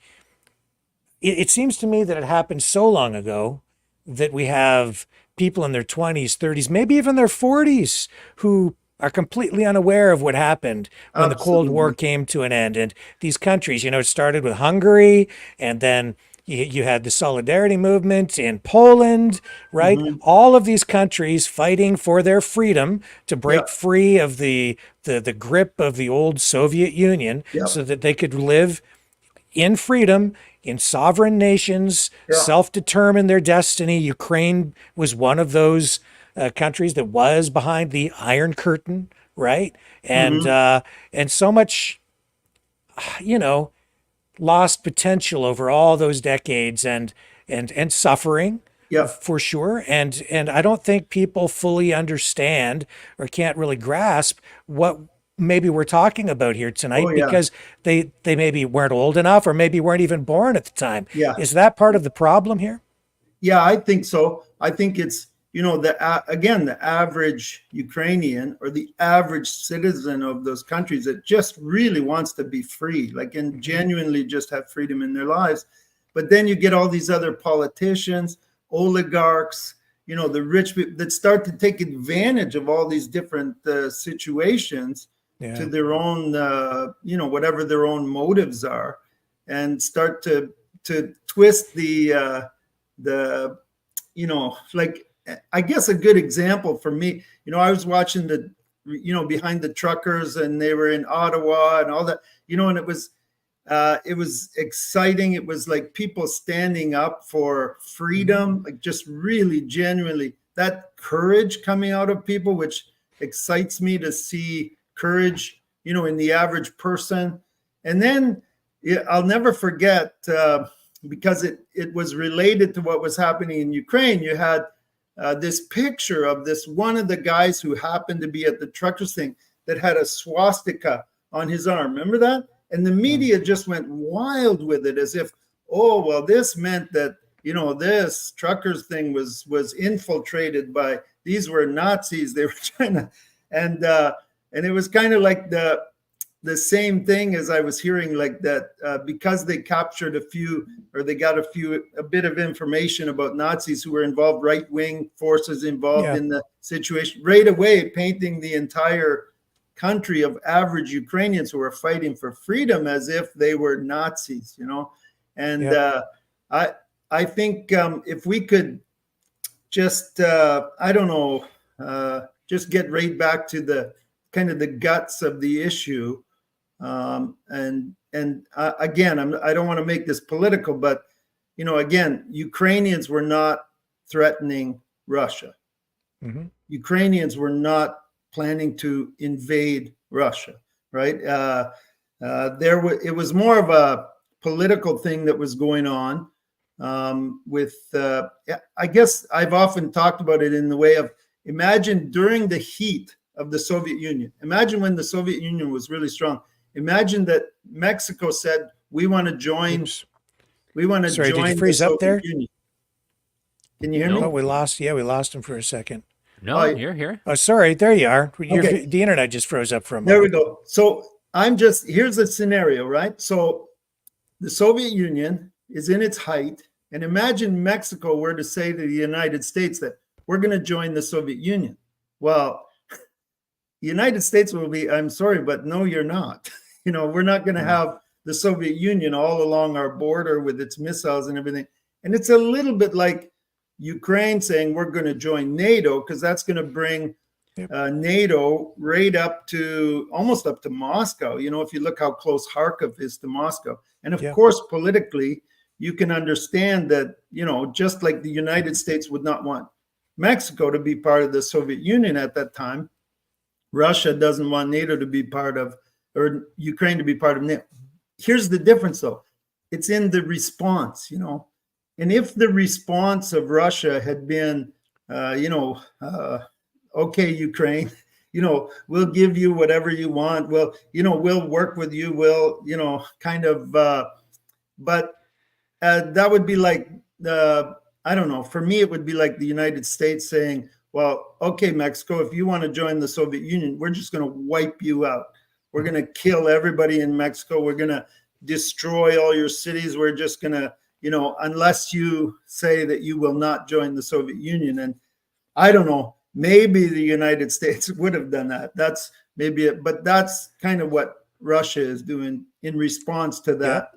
it seems to me that it happened so long ago that we have people in their 20s, 30s, maybe even their 40s who are completely unaware of what happened when the Cold War came to an end. And these countries, it started with Hungary, and then you had the Solidarity movement in Poland, right? Mm-hmm. All of these countries fighting for their freedom to break free of the grip of the old Soviet Union so that they could live in freedom, in sovereign nations, self-determine their destiny. Ukraine was one of those countries that was behind the Iron Curtain, right? And and so much, lost potential over all those decades and suffering, for sure. And I don't think people fully understand or can't really grasp what maybe we're talking about here tonight, because they maybe weren't old enough or maybe weren't even born at the time. Yeah. Is that part of the problem here? Yeah, I think so. I think it's, the average Ukrainian or the average citizen of those countries that just really wants to be free, and genuinely just have freedom in their lives. But then you get all these other politicians, oligarchs, the rich people that start to take advantage of all these different situations to their own, whatever their own motives are, and start to twist I guess a good example for me, I was watching behind the truckers, and they were in Ottawa and all that, and it was exciting. It was like people standing up for freedom, just really genuinely that courage coming out of people, which excites me to see courage, in the average person. And then I'll never forget, because it was related to what was happening in Ukraine. You had this picture of one of the guys who happened to be at the truckers thing that had a swastika on his arm. Remember that? And the media just went wild with it, as if, this meant that, this truckers thing was infiltrated by, these were Nazis. They were trying to, And it was kind of like the same thing as I was hearing, like that because they captured a few, or they got a bit of information about Nazis who were involved, right-wing forces involved in the situation, right away painting the entire country of average Ukrainians who were fighting for freedom as if they were Nazis, you know. And I think if we could just I don't know, just get right back to the kind of the guts of the issue. Again, I don't want to make this political, but you know, again, Ukrainians were not threatening Russia. Mm-hmm. Ukrainians were not planning to invade Russia, right? It was more of a political thing that was going on with. I guess I've often talked about it in the way of, imagine during the heat of the Soviet Union. Imagine when the Soviet Union was really strong. Imagine that Mexico said, "We want to join." Oops. We want to Sorry, join did you freeze the up Soviet there? Union. Can you hear Oh, me? we lost him for a second. No, you're here. Oh, sorry. There you are. Okay. The internet just froze up for a moment. There we go. So here's the scenario, right? So the Soviet Union is in its height, and imagine Mexico were to say to the United States that we're going to join the Soviet Union. Well, the United States will be, I'm sorry, but no, you're not. You know, we're not going to have the Soviet Union all along our border with its missiles and everything. And it's a little bit like Ukraine saying we're going to join NATO, because that's going to bring NATO right up to almost up to Moscow. You know, if you look how close Kharkiv is to Moscow. And of course, politically, you can understand that, you know, just like the United States would not want Mexico to be part of the Soviet Union at that time, Russia doesn't want NATO to be part of, or Ukraine to be part of NATO. Here's the difference, though. It's in the response, you know. And if the response of Russia had been, okay, Ukraine, you know, we'll give you whatever you want. Well, you know, we'll work with you. We'll, you know, kind of, but that would be like, I don't know, for me, it would be like the United States saying, well, okay, Mexico, if you want to join the Soviet Union, we're just going to wipe you out. We're going to kill everybody in Mexico. We're going to destroy all your cities. We're just going to, you know, unless you say that you will not join the Soviet Union. And I don't know, maybe the United States would have done that. That's maybe it, but that's kind of what Russia is doing in response to that.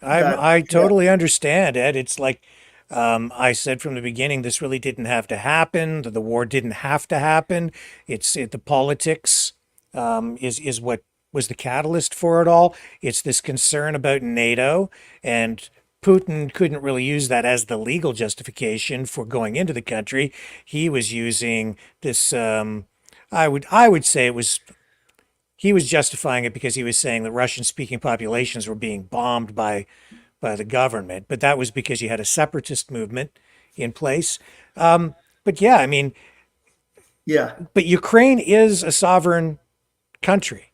I totally understand, Ed. It's like I said from the beginning, this really didn't have to happen. The war didn't have to happen. The politics is what was the catalyst for it all. It's this concern about NATO, and Putin couldn't really use that as the legal justification for going into the country. He was using this. I would say he was justifying it because he was saying that Russian-speaking populations were being bombed by the government, but that was because you had a separatist movement in place. But yeah, I mean, But Ukraine is a sovereign country.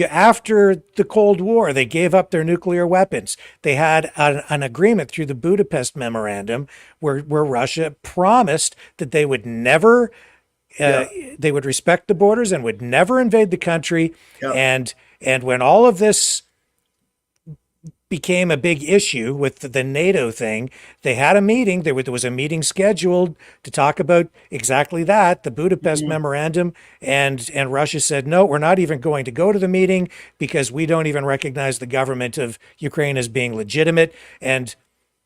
After the Cold War, they gave up their nuclear weapons. They had an agreement through the Budapest Memorandum where Russia promised that they would never, they would respect the borders and would never invade the country. And when all of this became a big issue with the NATO thing, they had a meeting. There was a meeting scheduled to talk about exactly that, the Budapest Memorandum, and Russia said, no, we're not even going to go to the meeting because we don't even recognize the government of Ukraine as being legitimate. And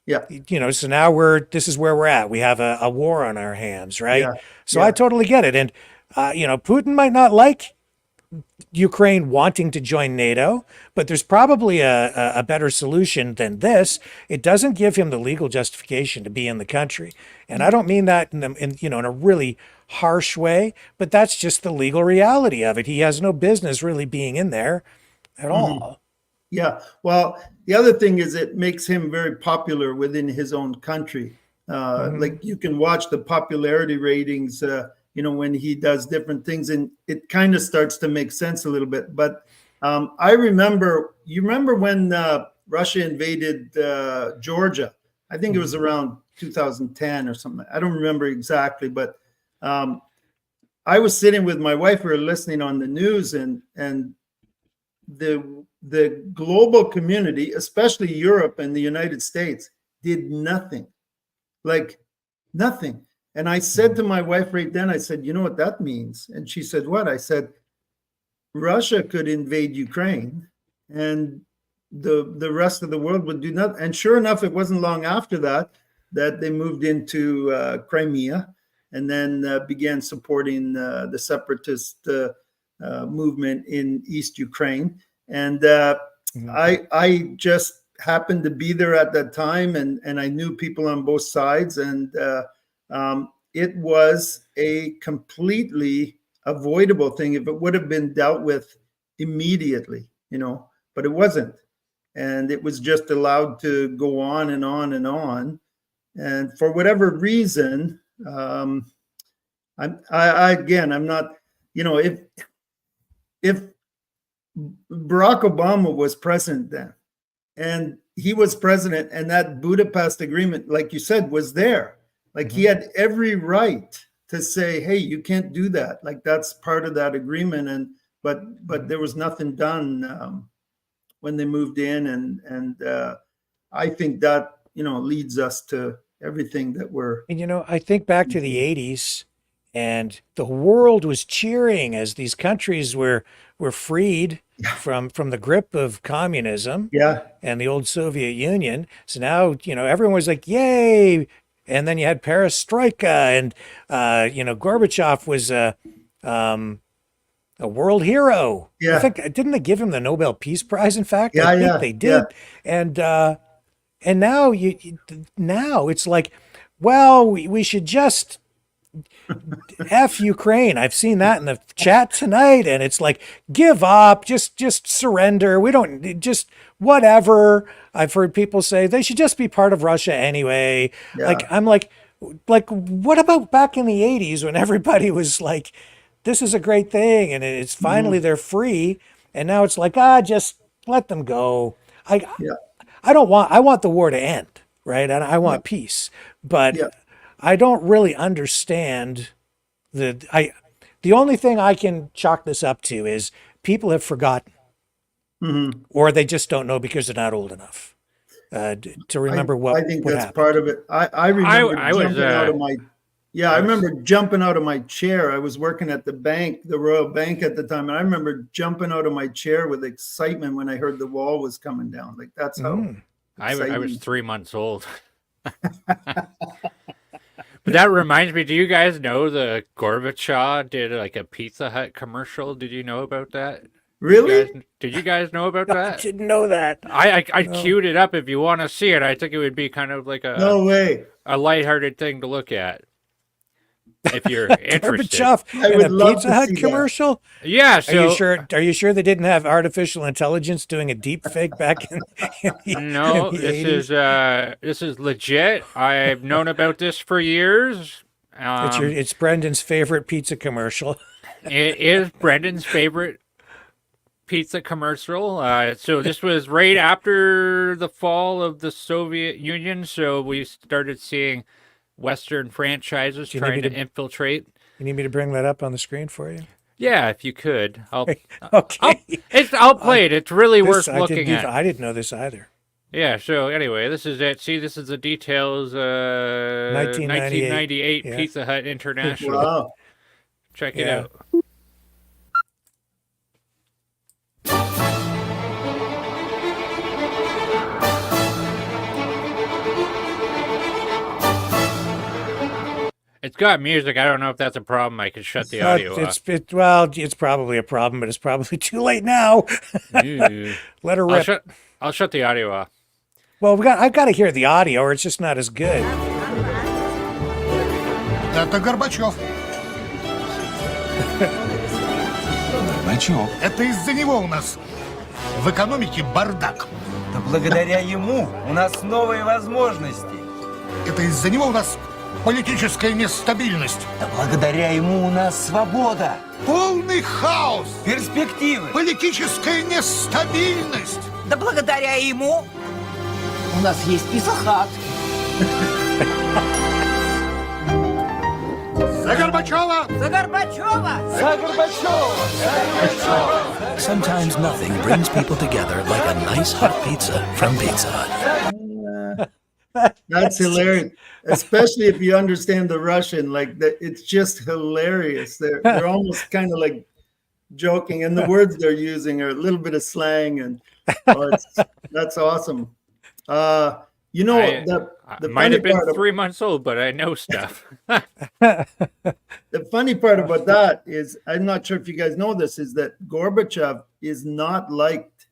you know, so now this is where we're at. We have a war on our hands, right? So I totally get it. And you know, Putin might not like Ukraine wanting to join NATO, but there's probably a better solution than this. It doesn't give him the legal justification to be in the country, and I don't mean that in a really harsh way, but that's just the legal reality of it. He has no business really being in there at all. Yeah. Well, the other thing is it makes him very popular within his own country. Like you can watch the popularity ratings. You know, when he does different things, and it kind of starts to make sense a little bit. But you remember when Russia invaded Georgia? I think it was around 2010 or something. I don't remember exactly, but I was sitting with my wife, we were listening on the news, and the global community, especially Europe and the United States, did nothing, like nothing. And I said to my wife right then, I said, you know what that means? And she said, what? I said, Russia could invade Ukraine and the rest of the world would do nothing. And sure enough, it wasn't long after that they moved into Crimea and then began supporting the separatist movement in East Ukraine. And I just happened to be there at that time, and I knew people on both sides, and it was a completely avoidable thing if it would have been dealt with immediately, but it wasn't. And it was just allowed to go on and on and on. And for whatever reason, I'm not, if Barack Obama was president then, and he was president, and that Budapest agreement, like you said, was there, like he had every right to say, hey, you can't do that. Like that's part of that agreement. But there was nothing done when they moved in. And I think that, leads us to everything that we're. And, I think back to the 80s, and the world was cheering as these countries were freed from the grip of communism and the old Soviet Union. So now, everyone was like, yay. And then you had perestroika, and, Gorbachev was a world hero. Yeah. I think, didn't they give him the Nobel Peace Prize? In fact, I think they did. Yeah. And now now it's like, well, we should just F Ukraine. I've seen that in the chat tonight, and it's like, give up, just surrender. We don't, just whatever. I've heard people say they should just be part of Russia anyway. Yeah. Like, I'm like, what about back in the 80s when everybody was like, this is a great thing, and it's finally they're free, and now it's like, just let them go. I want the war to end, right? And I want peace, but I don't really understand the only thing I can chalk this up to is people have forgotten, or they just don't know because they're not old enough to remember what happened. I think that's part of it. I remember jumping out of my I remember jumping out of my chair. I was working at the bank, the Royal Bank at the time, and I remember jumping out of my chair with excitement when I heard the wall was coming down. Like that's how. I was 3 months old. But that reminds me, do you guys know the Gorbachev did like a Pizza Hut commercial? Did you know about that? Really? Did you guys know about that? I didn't know that. I queued it up if you want to see it. I think it would be kind of like no way, a lighthearted thing to look at. If you're interested. Gorbachev in a Pizza Hut commercial? Yeah. So, are you sure they didn't have artificial intelligence doing a deep fake back in No, the this 80s? This is legit. I've known about this for years. It's Brendan's favorite pizza commercial. It is Brendan's favorite pizza commercial. So this was right after the fall of the Soviet Union. So we started seeing Western franchises trying to infiltrate. You need me to bring that up on the screen for you? Yeah, if you could. Okay. I'll play it. It's really worth looking at. I didn't know this either. Yeah, so anyway, this is it. See, this is the details. 1998 Pizza Hut International. Wow. Check it out. It's got music. I don't know if that's a problem. I can shut the audio off. It's probably a problem, but it's probably too late now. Let her rip. I'll shut the audio off. Well, I've got to hear the audio, or it's just not as good. Это Горбачев. Горбачев. Это из-за него у нас в экономике бардак. Да благодаря ему у нас новые возможности. Это из-за него у нас политическая нестабильность. Да благодаря ему у нас свобода. Полный хаос. Перспективы. Политическая нестабильность. Да благодаря ему у нас есть Pizza Hut. За Горбачова! За Горбачова! За Горбачова! Sometimes nothing brings people together like a nice hot pizza from Pizza Hut. That's hilarious, especially if you understand the Russian. Like that, it's just hilarious. They're almost kind of like joking, and the words they're using are a little bit of slang, and that's awesome. You know, the might have been part 3 months old, but I know stuff. The funny part about that is, I'm not sure if you guys know this, is that Gorbachev is not liked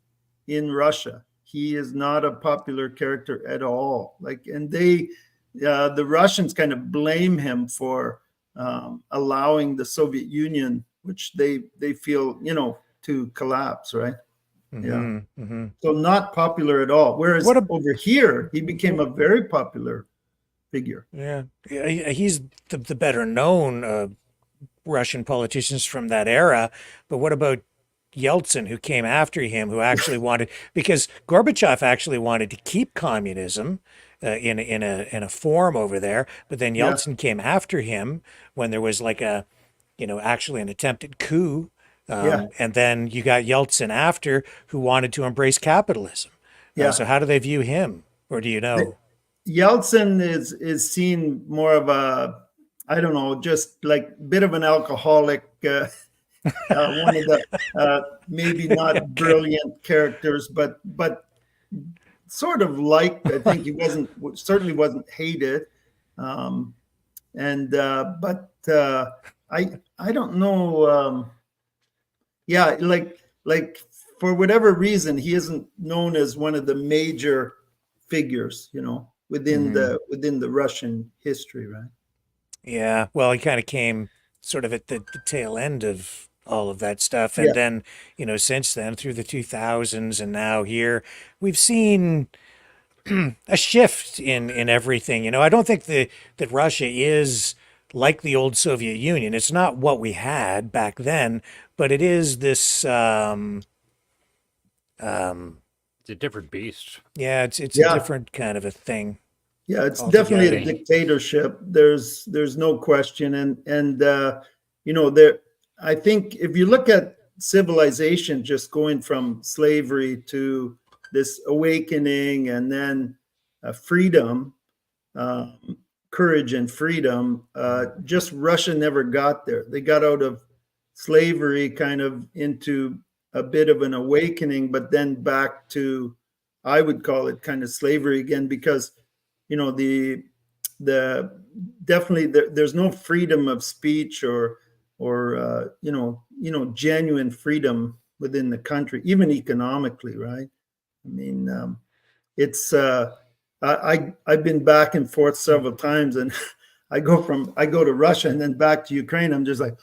in Russia. He is not a popular character at all. Like, and the Russians kind of blame him for allowing the Soviet Union, which they feel, to collapse, right? Yeah. So not popular at all. Whereas over here, he became a very popular figure. Yeah. He's the better known Russian politicians from that era. But what about Yeltsin, who came after him, who actually wanted, because Gorbachev actually wanted to keep communism in a form over there, but then Yeltsin came after him when there was like actually an attempted coup. And then you got Yeltsin after, who wanted to embrace capitalism. So how do they view him, or do you know? Yeltsin is seen more of a, I don't know, just like bit of an alcoholic, one of the maybe not brilliant characters, but sort of liked. I think he certainly wasn't hated, but I don't know. Like for whatever reason, he isn't known as one of the major figures, within the Russian history, right? Yeah, well, he kind of came sort of at the tail end of all of that stuff, and then since then, through the 2000s and now here, we've seen a shift in everything. I don't think that Russia is like the old Soviet Union. It's not what we had back then, but it is this it's a different beast. Yeah, it's a different kind of a thing. Yeah, it's definitely a dictatorship. There's no question, and there. I think if you look at civilization, just going from slavery to this awakening, and then freedom, courage and freedom, just Russia never got there. They got out of slavery kind of into a bit of an awakening, but then back to, I would call it kind of slavery again, because definitely there's no freedom of speech or genuine freedom within the country, even economically, right? I mean, it's I've been back and forth several times, and I go to Russia and then back to Ukraine. I'm just like,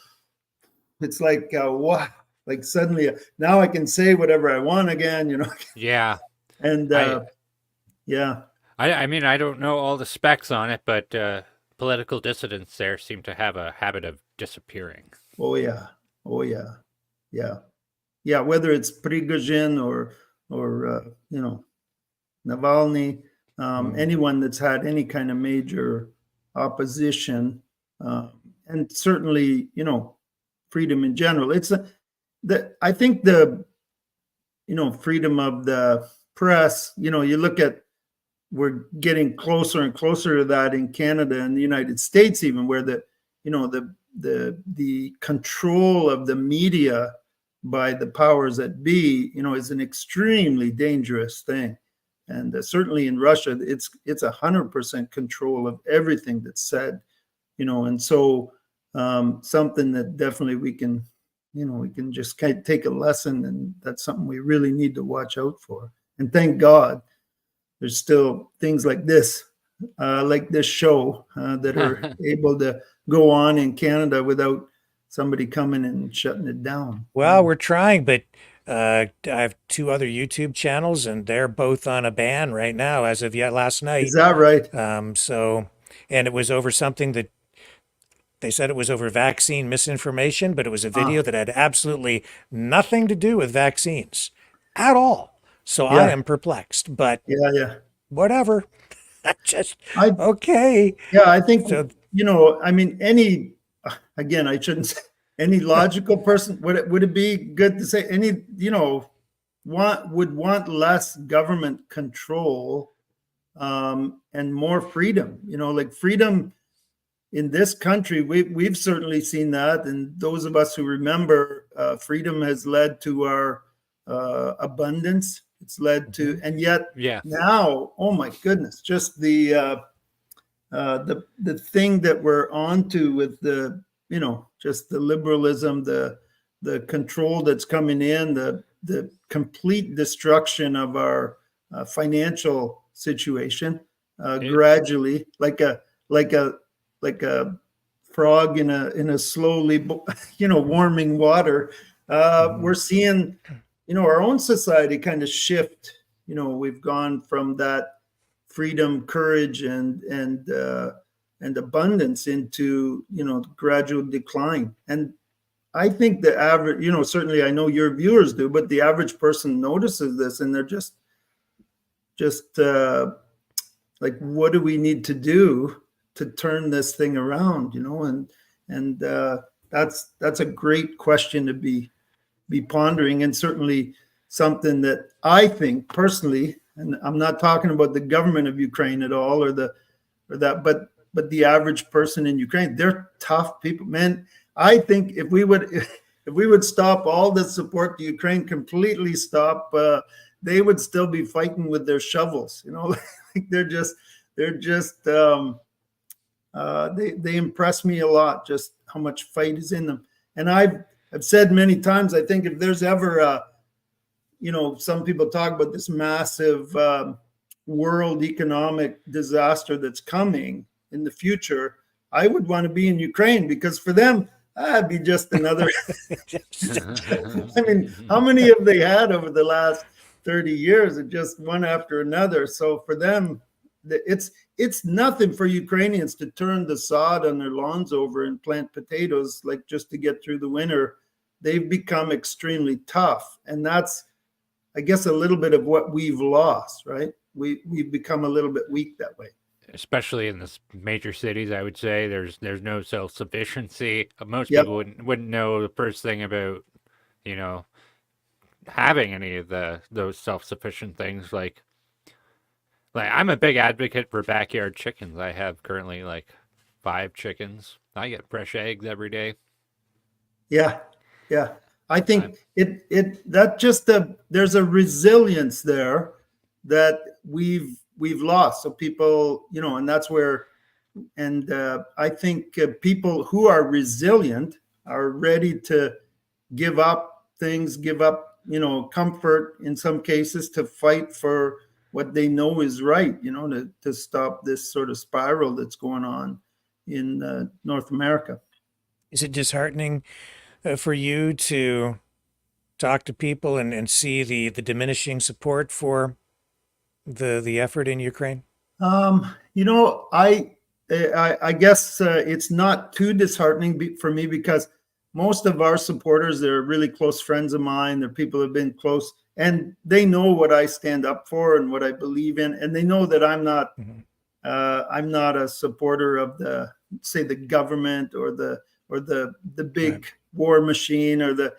it's like what? Like suddenly now I can say whatever I want again, Yeah. And I mean, I don't know all the specs on it, but political dissidents there seem to have a habit of disappearing. Oh yeah. Whether it's Prigozhin or Navalny, anyone that's had any kind of major opposition, and certainly freedom in general. I think the freedom of the press. You look at, we're getting closer and closer to that in Canada and the United States, even, where the control of the media by the powers that be, is an extremely dangerous thing. And certainly in Russia, it's 100% control of everything that's said, and so something that definitely we can just kind of take a lesson, and that's something we really need to watch out for. And thank God there's still things like this show that are able to go on in Canada without somebody coming and shutting it down. Well, we're trying, but I have 2 other YouTube channels, and they're both on a ban right now as of last night. Is that right? And it was over something that they said it was over vaccine misinformation, but it was a video that had absolutely nothing to do with vaccines at all. So I am perplexed, but whatever. Okay. Yeah, I think I mean, again, I shouldn't say any logical person, would it be good to say any, would want less government control, and more freedom, like freedom in this country. We've certainly seen that. And those of us who remember, freedom has led to our abundance. It's led to, and yet now, oh my goodness, just the thing that we're onto with the, just the liberalism, the control that's coming in, the complete destruction of our financial situation, gradually, like a frog in a slowly, warming water. We're seeing, our own society kind of shift. We've gone from that freedom, courage, and abundance into, gradual decline. And I think the average, certainly I know your viewers do, but the average person notices this, and they're just like, what do we need to do to turn this thing around? And that's a great question to be pondering, and certainly something that I think personally, and I'm not talking about the government of Ukraine at all, but the average person in Ukraine, they're tough people, man. I think if we would stop all the support to Ukraine, completely stop, they would still be fighting with their shovels. Like they impress me a lot, just how much fight is in them. And I've said many times, I think if there's ever some people talk about this massive world economic disaster that's coming in the future, I would want to be in Ukraine, because for them, that'd be just another. I mean, how many have they had over the last 30 years? It's just one after another. So for them, it's nothing for Ukrainians to turn the sod on their lawns over and plant potatoes, like, just to get through the winter. They've become extremely tough, and that's, I guess, a little bit of what we've lost, right? We've become a little bit weak that way. Especially in the major cities, I would say there's no self-sufficiency. Most people wouldn't know the first thing about, having any of those self-sufficient things. Like I'm a big advocate for backyard chickens. I have currently like 5 chickens. I get fresh eggs every day. Yeah. I think there's a resilience there that we've lost. So people, and that's where, and I think people who are resilient are ready to give up things, give up, comfort in some cases, to fight for what they know is right, to stop this sort of spiral that's going on in North America. Is it disheartening for you to talk to people and see the diminishing support for the effort in Ukraine? I guess it's not too disheartening for me, because most of our supporters, they're really close friends of mine. They're people who have been close, and they know what I stand up for and what I believe in, and they know that I'm not a supporter of the government or the big war machine, or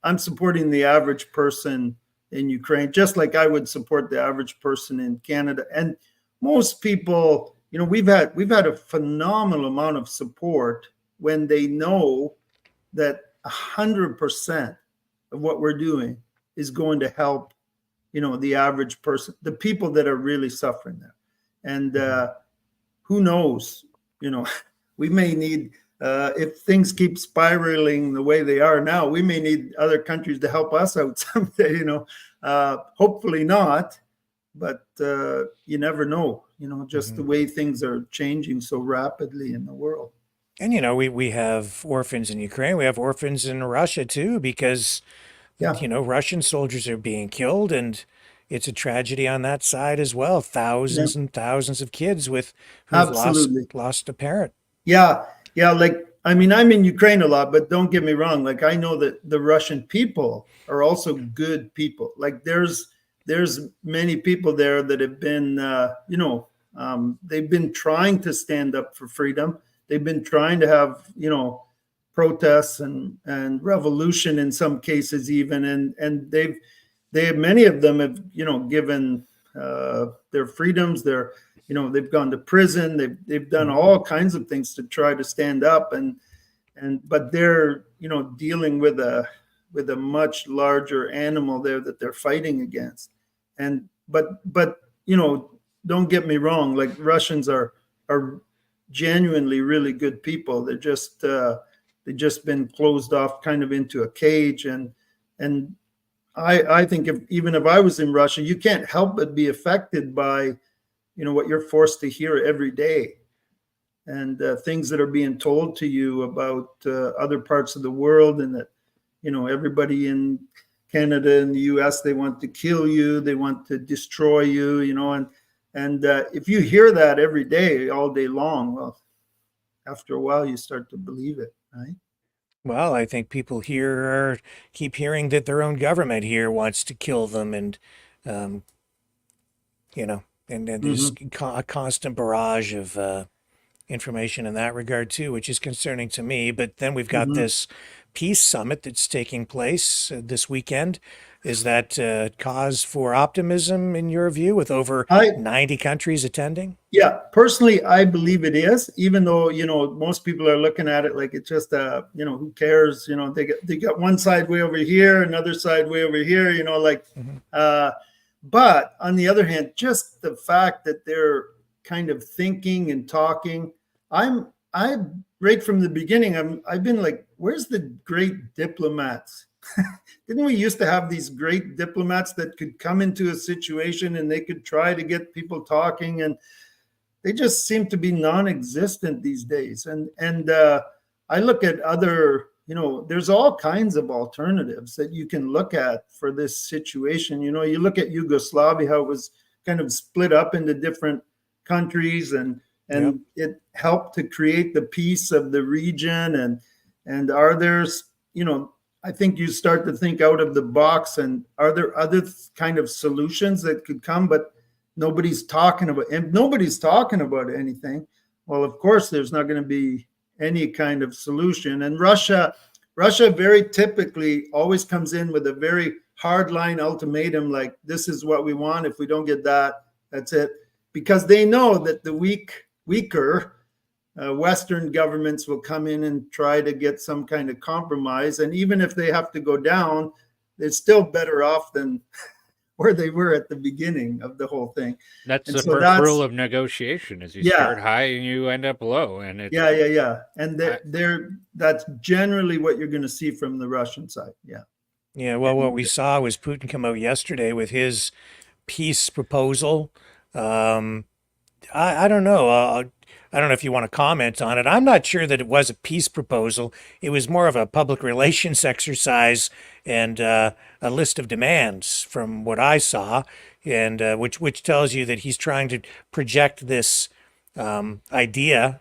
I'm supporting the average person in Ukraine, just like I would support the average person in Canada. And most people, we've had a phenomenal amount of support when they know that 100% of what we're doing is going to help, the average person, the people that are really suffering there. And who knows, we may need, if things keep spiraling the way they are now, we may need other countries to help us out someday, hopefully not, but you never know, just the way things are changing so rapidly in the world. And, we have orphans in Ukraine. We have orphans in Russia, too, because, Russian soldiers are being killed, and it's a tragedy on that side as well. Thousands and thousands of kids who've lost a parent. Yeah. Like, I mean, I'm in Ukraine a lot, but don't get me wrong. Like, I know that the Russian people are also good people. Like, there's many people there that have been, They've been trying to stand up for freedom. They've been trying to have, protests and revolution in some cases even, and many of them have, given their freedoms. They've gone to prison. They've done all kinds of things to try to stand up, but they're dealing with a much larger animal there that they're fighting against. But don't get me wrong, like Russians are genuinely really good people. They've just been closed off kind of into a cage, and I think even if I was in Russia, you can't help but be affected by what you're forced to hear every day, and things that are being told to you about other parts of the world, and that everybody in Canada and the US, they want to kill you, they want to destroy you, and if you hear that every day, all day long, well, after a while you start to believe it, right? Well, I think people here keep hearing that their own government here wants to kill them, and and there's a constant barrage of information in that regard too, which is concerning to me. But then we've got this peace summit that's taking place this weekend. Is that cause for optimism in your view, with over 90 countries attending? Yeah, personally, I believe it is, even though, most people are looking at it like it's just, who cares? They got one side way over here, another side way over here, but on the other hand, just the fact that they're kind of thinking and talking, I right from the beginning, I've been like, where's the great diplomats? Didn't we used to have these great diplomats that could come into a situation and they could try to get people talking, and they just seem to be non-existent these days. And I look at other, there's all kinds of alternatives that you can look at for this situation. You look at Yugoslavia, how it was kind of split up into different countries, and it helped to create the peace of the region. And are there, I think you start to think out of the box, and are there other kind of solutions that could come, but nobody's talking about anything. Well, of course, there's not going to be any kind of solution. And Russia very typically always comes in with a very hardline ultimatum, like, this is what we want. If we don't get that, that's it. Because they know that the weaker Western governments will come in and try to get some kind of compromise. And even if they have to go down, they're still better off than where they were at the beginning of the whole thing. That's the first rule of negotiation, is you start high and you end up low. And it's, And that's generally what you're going to see from the Russian side. Yeah, well, what we saw was Putin come out yesterday with his peace proposal. I don't know. I don't know if you want to comment on it. I'm not sure that it was a peace proposal. It was more of a public relations exercise and a list of demands from what I saw, and which tells you that he's trying to project this idea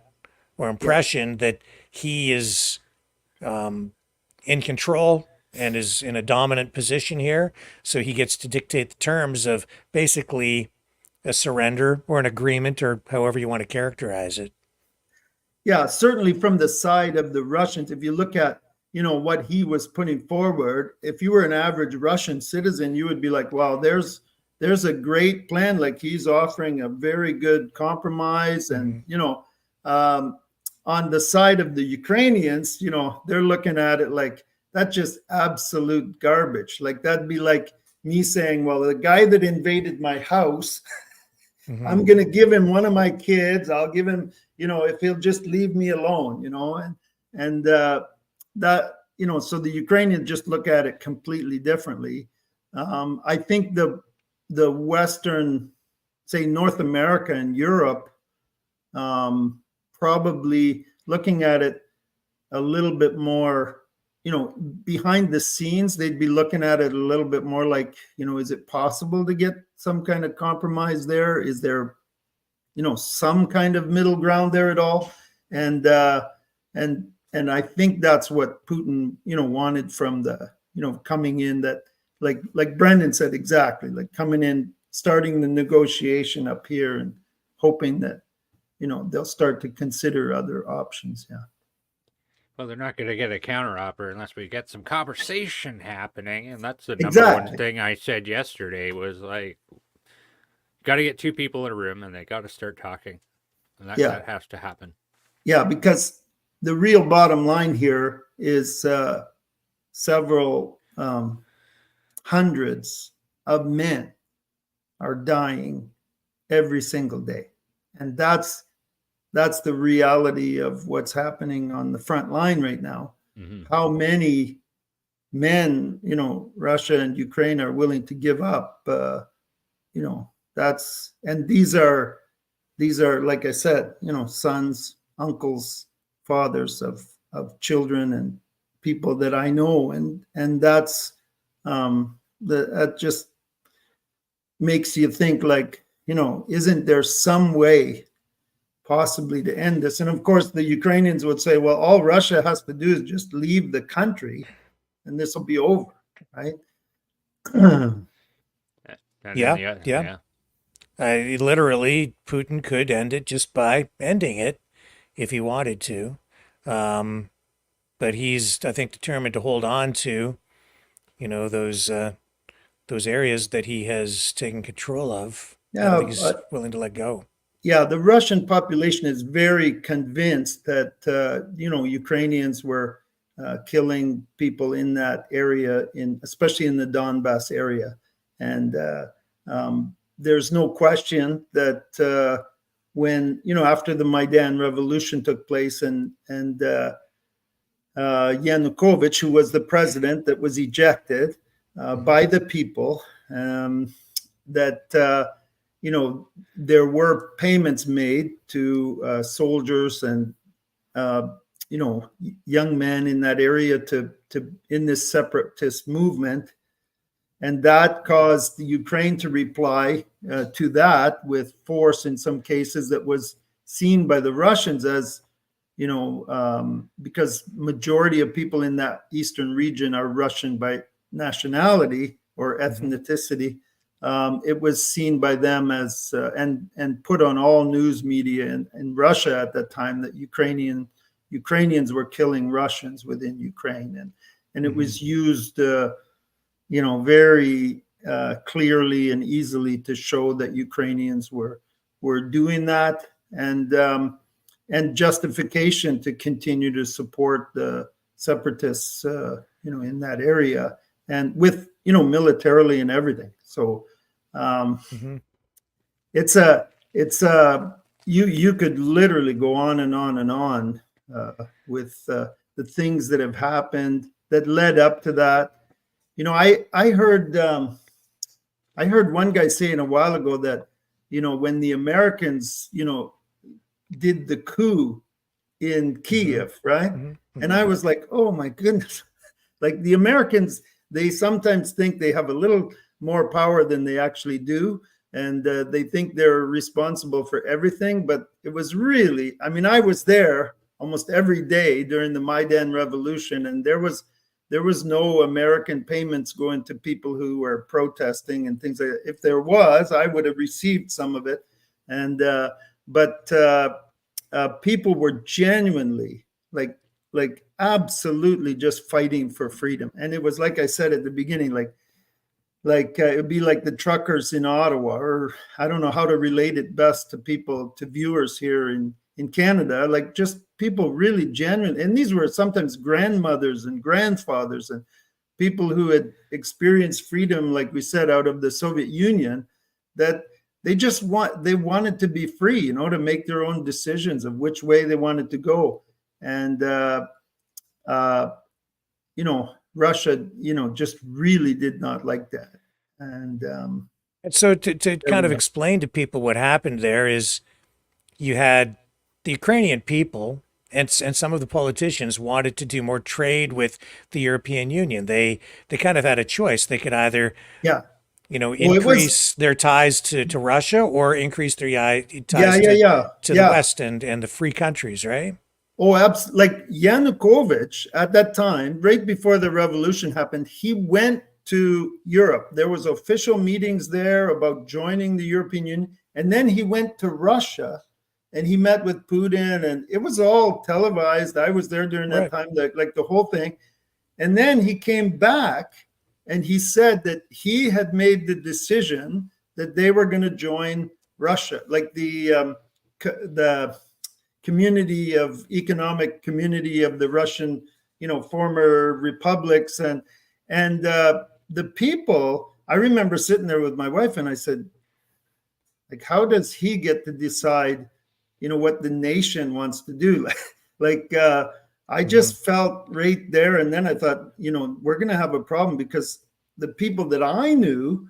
or impression that he is in control and is in a dominant position here. So he gets to dictate the terms of basically a surrender or an agreement, or however you want to characterize it. Yeah, certainly from the side of the Russians, if you look at, what he was putting forward, if you were an average Russian citizen, you would be like, wow, there's a great plan. Like, he's offering a very good compromise. And, on the side of the Ukrainians, they're looking at it like, that's just absolute garbage. Like, that'd be like me saying, well, the guy that invaded my house, I'm going to give him one of my kids. I'll give him, if he'll just leave me alone, and that, so the Ukrainians just look at it completely differently. I think the Western, say North America and Europe, probably looking at it a little bit more, behind the scenes, they'd be looking at it a little bit more like, is it possible to get some kind of compromise there? Is there, some kind of middle ground there at all? And I think that's what Putin, wanted from the, coming in, that like Brendan said, exactly, like coming in, starting the negotiation up here, and hoping that, they'll start to consider other options. Yeah. Well, they're not going to get a counteroffer unless we get some conversation happening, and that's the number Exactly. one thing I said yesterday was like, got to get two people in a room, and they got to start talking, and that has to happen. Yeah, because the real bottom line here is several hundreds of men are dying every single day, and that's the reality of what's happening on the front line right now. Mm-hmm. How many men, Russia and Ukraine are willing to give up? And these are, like I said, sons, uncles, fathers of children and people that I know, and that's that just makes you think, like, isn't there some way possibly to end this? And of course, the Ukrainians would say, well, all Russia has to do is just leave the country, and this will be over, right? Yeah. Literally, Putin could end it just by ending it if he wanted to. But he's, I think, determined to hold on to, those areas that he has taken control of. Yeah, I don't think he's willing to let go. Yeah, the Russian population is very convinced that, Ukrainians were killing people in that area, especially in the Donbass area. And there's no question that when, after the Maidan revolution took place and Yanukovych, who was the president that was ejected by the people, that there were payments made to soldiers and young men in that area to in this separatist movement, and that caused the Ukraine to reply to that with force in some cases that was seen by the Russians as, because majority of people in that eastern region are Russian by nationality or ethnicity. It was seen by them as and put on all news media in Russia at that time that Ukrainians were killing Russians within Ukraine, and it was used very clearly and easily to show that Ukrainians were doing that, and justification to continue to support the separatists in that area, and with militarily and everything. So it's you could literally go on and on and on with the things that have happened that led up to that. I heard one guy saying a while ago that when the Americans did the coup in Kiev, right? And I was like, oh my goodness, like the Americans, they sometimes think they have a little more power than they actually do. And they think they're responsible for everything. But it was really, I was there almost every day during the Maidan revolution. And there was no American payments going to people who were protesting and things like that. If there was, I would have received some of it. And but people were genuinely like absolutely just fighting for freedom. And it was, like I said at the beginning, like it would be like the truckers in Ottawa, or I don't know how to relate it best to people, to viewers here in Canada, like just people really genuine. And these were sometimes grandmothers and grandfathers and people who had experienced freedom, like we said, out of the Soviet Union, that they wanted to be free, to make their own decisions of which way they wanted to go. And, Russia, just really did not like that. And so to kind of explain to people what happened there is you had the Ukrainian people and some of the politicians wanted to do more trade with the European Union. They kind of had a choice. They could either, increase their ties to Russia or increase their ties to the West and the free countries, right? Oh, absolutely. Like Yanukovych at that time, right before the revolution happened, he went to Europe. There was official meetings there about joining the European Union, And then he went to Russia and he met with Putin, and it was all televised. I was there during that time, like the whole thing. And then he came back and he said that he had made the decision that they were going to join Russia, like the economic community of the Russian, former republics, and the people. I remember sitting there with my wife, and I said, like, how does he get to decide, what the nation wants to do? I just felt right there, and then I thought, we're going to have a problem, because the people that I knew,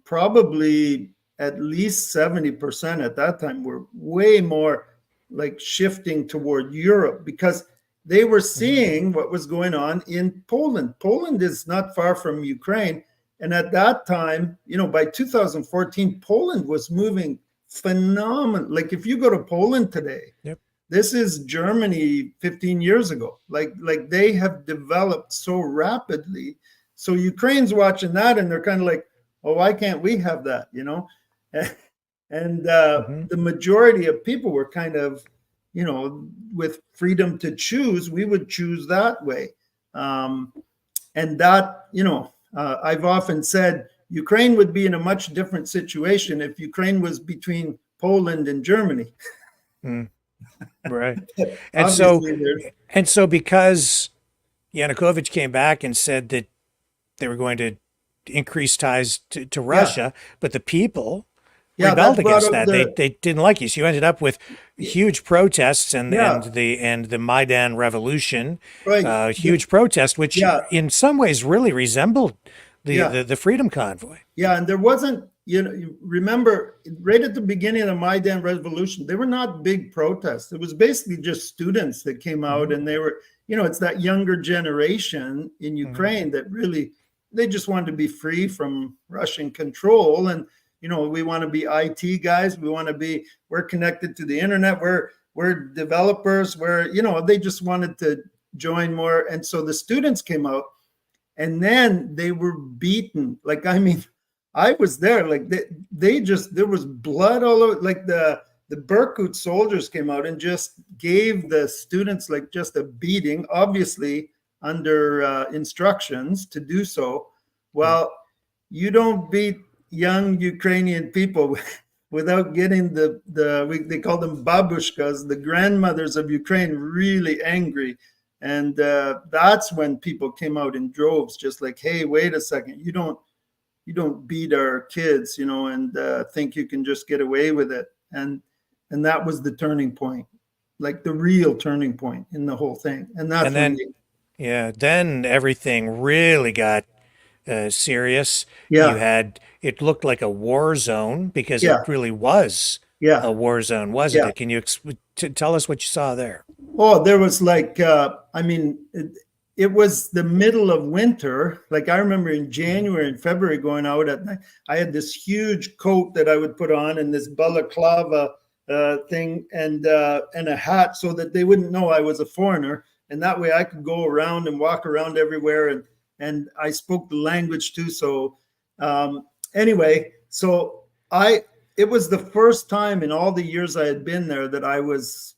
probably at least 70% at that time, were way more like shifting toward Europe, because they were seeing what was going on in Poland. Poland is not far from Ukraine. And at that time, by 2014, Poland was moving phenomenal. Like if you go to Poland today, this is Germany 15 years ago. Like they have developed so rapidly. So Ukraine's watching that and they're kind of like, oh, why can't we have that? And the majority of people were kind of, with freedom to choose, we would choose that way. And that, I've often said Ukraine would be in a much different situation if Ukraine was between Poland and Germany. Right. And so because Yanukovych came back and said that they were going to increase ties to Russia, but the people rebelled against that. They didn't like you. So you ended up with huge protests and the Maidan revolution, huge protest, which in some ways really resembled the Freedom Convoy. Yeah, and there wasn't, you remember right at the beginning of the Maidan revolution, they were not big protests. It was basically just students that came out, and they were, it's that younger generation in Ukraine that really, they just wanted to be free from Russian control. And we want to be IT guys. We're connected to the internet. We're developers. They just wanted to join more. And so the students came out, and then they were beaten. I was there. Like there was blood all over. Like the Berkut soldiers came out and just gave the students like just a beating, obviously under instructions to do so. Well, you don't beat young Ukrainian people without getting they call them babushkas, the grandmothers of Ukraine, really angry. And that's when people came out in droves, just like, hey, wait a second, you don't beat our kids, and think you can just get away with it. And that was the turning point, like the real turning point in the whole thing. And then everything really got serious. It looked like a war zone, because it really was a war zone, wasn't it? Can you tell us what you saw there? Oh, there was like, it was the middle of winter. Like I remember in January and February going out at night, I had this huge coat that I would put on and this balaclava thing and a hat so that they wouldn't know I was a foreigner. And that way I could go around and walk around everywhere. And I spoke the language too. So anyway, it was the first time in all the years I had been there that it was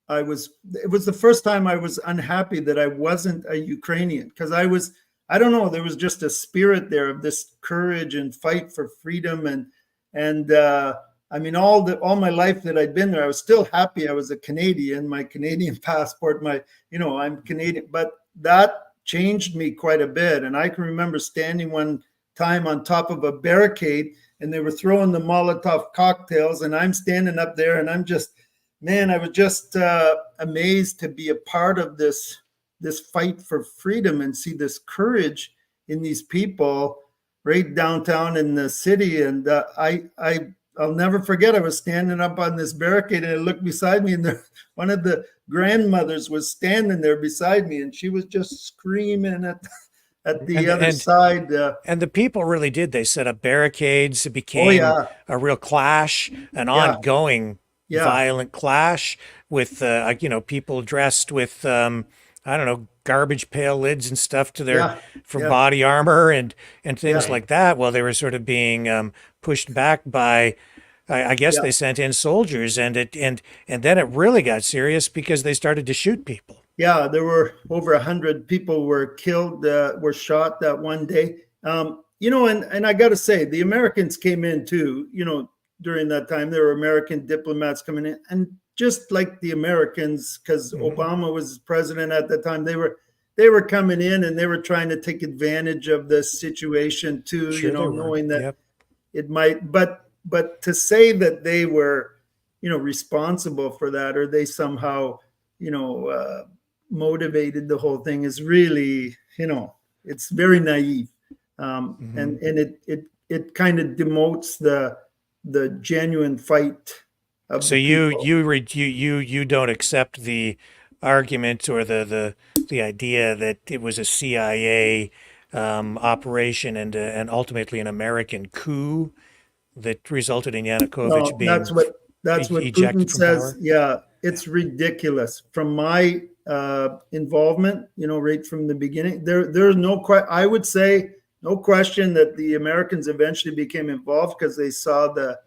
the first time I was unhappy that I wasn't a Ukrainian, because I don't know, there was just a spirit there of this courage and fight for freedom. And all my life that I'd been there, I was still happy I was a Canadian, my Canadian passport, I'm Canadian, but that changed me quite a bit. And I can remember standing one time on top of a barricade and they were throwing the Molotov cocktails and I'm standing up there and I'm just, man, I was just amazed to be a part of this fight for freedom and see this courage in these people right downtown in the city. And I'll never forget, I was standing up on this barricade and I looked beside me and one of the grandmothers was standing there beside me and she was just screaming at the other side. And the people really did. They set up barricades. It became a real clash, an ongoing violent clash with, people dressed with, garbage pail lids and stuff to their body armor and things like that. While they were sort of being pushed back by I guess Yeah. they sent in soldiers, and then it really got serious because they started to shoot people. Yeah, there were over 100 people were killed, were shot that one day. And I got to say, the Americans came in too. During that time, there were American diplomats coming in, and just like the Americans, because Obama was president at the time, they were coming in and they were trying to take advantage of the situation too. Sure they were. Knowing that Yep. it might, but to say that they were, responsible for that, or they somehow, motivated the whole thing is really, it's very naive, and it kind of demotes the genuine fight of So the people. you don't accept the argument or the idea that it was a CIA operation and ultimately an American coup that resulted in Yanukovych No, being that's what ejected Putin from says. power? Yeah, it's ridiculous. From my involvement, right from the beginning, there's I would say no question that the Americans eventually became involved because they saw the,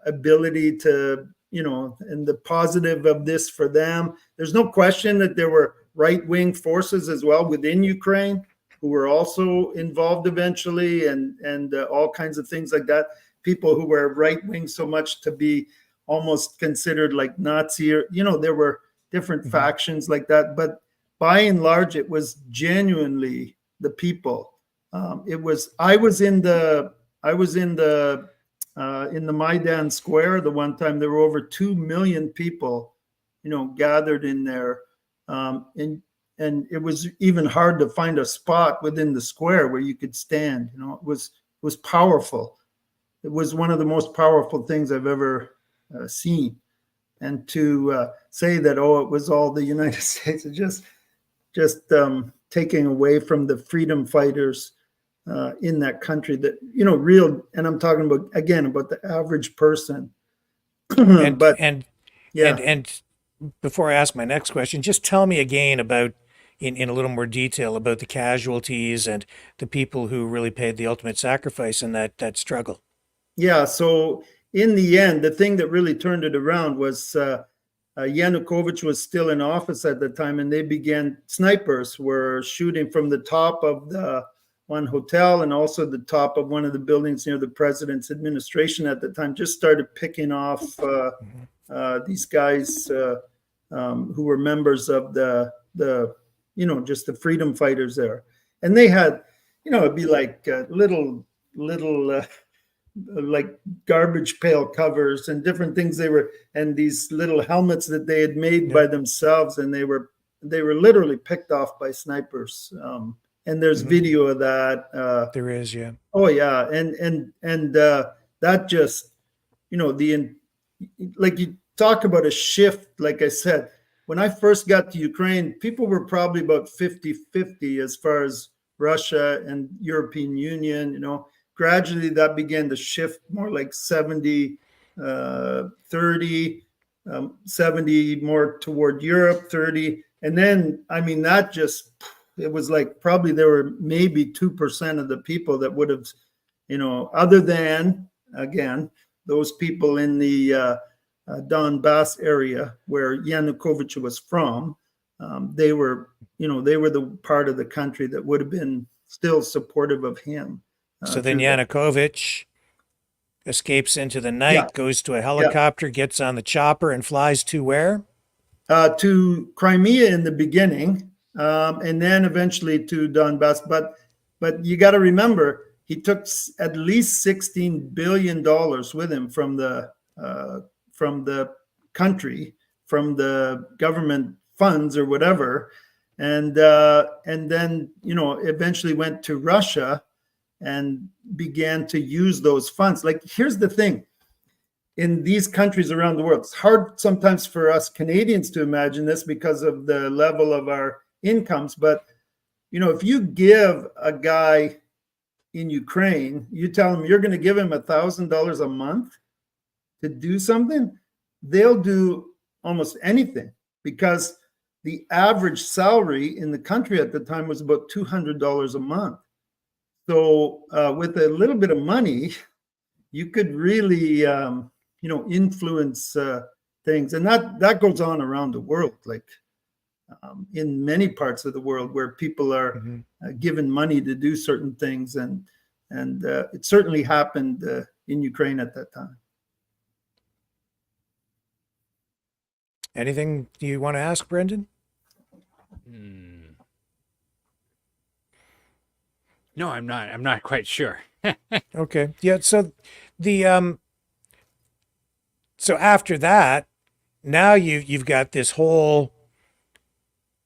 ability to, and the positive of this for them. There's no question that there were right-wing forces as well within Ukraine who were also involved eventually, and all kinds of things like that. People who were right-wing so much to be almost considered like Nazi, or there were different factions like that. But by and large, it was genuinely the people. I was in the Maidan Square the one time. There were over 2 million people, gathered in there, and it was even hard to find a spot within the square where you could stand. It was powerful. It was one of the most powerful things I've ever seen. And to say that, it was all the United States, is just taking away from the freedom fighters in that country that, real, and I'm talking about, again, about the average person. And But yeah. and before I ask my next question, just tell me again about in a little more detail about the casualties and the people who really paid the ultimate sacrifice in that struggle. Yeah, so in the end, the thing that really turned it around was Yanukovych was still in office at the time, and snipers were shooting from the top of the one hotel and also the top of one of the buildings near the president's administration at the time, just started picking off these guys who were members of the just the freedom fighters there. And they had, it'd be like little like garbage pail covers and different things and these little helmets that they had made by themselves, and they were literally picked off by snipers. And there's video of that. There is, yeah. Oh yeah, and that just, like you talk about a shift. Like I said, when I first got to Ukraine, people were probably about 50-50 as far as Russia and European Union. Gradually that began to shift more like 70, 30, 70 more toward Europe, 30. And then, it was like probably there were maybe 2% of the people that would have, other than, again, those people in the Donbass area where Yanukovych was from, they were the part of the country that would have been still supportive of him. So then Yanukovych escapes into the night, goes to a helicopter, gets on the chopper, and flies to where? To Crimea in the beginning, and then eventually to Donbass. But you got to remember, he took at least $16 billion with him from the country, from the government funds or whatever, and then eventually went to Russia and began to use those funds. Like, here's the thing. In these countries around the world, it's hard sometimes for us Canadians to imagine this because of the level of our incomes. But, if you give a guy in Ukraine, you tell him you're going to give him $1,000 a month to do something, they'll do almost anything, because the average salary in the country at the time was about $200 a month. So with a little bit of money, you could really, influence things. And that goes on around the world, like in many parts of the world where people are given money to do certain things. And it certainly happened in Ukraine at that time. Anything you want to ask, Brendan? No, I'm not. I'm not quite sure. Okay. Yeah. So so after that, now you've got this whole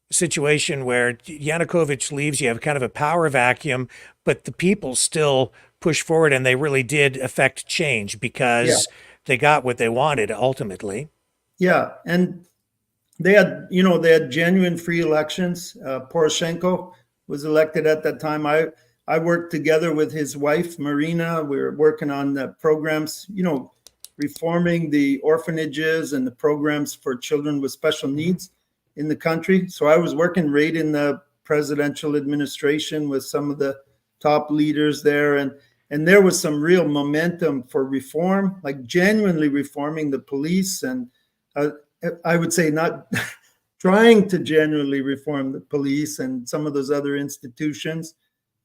situation where Yanukovych leaves. You have kind of a power vacuum, but the people still push forward, and they really did affect change because they got what they wanted ultimately. Yeah, and they had genuine free elections. Poroshenko was elected at that time. I worked together with his wife, Marina. We were working on the programs, reforming the orphanages and the programs for children with special needs in the country. So I was working right in the presidential administration with some of the top leaders there. And there was some real momentum for reform, like genuinely reforming the police. And I would say not trying to genuinely reform the police and some of those other institutions.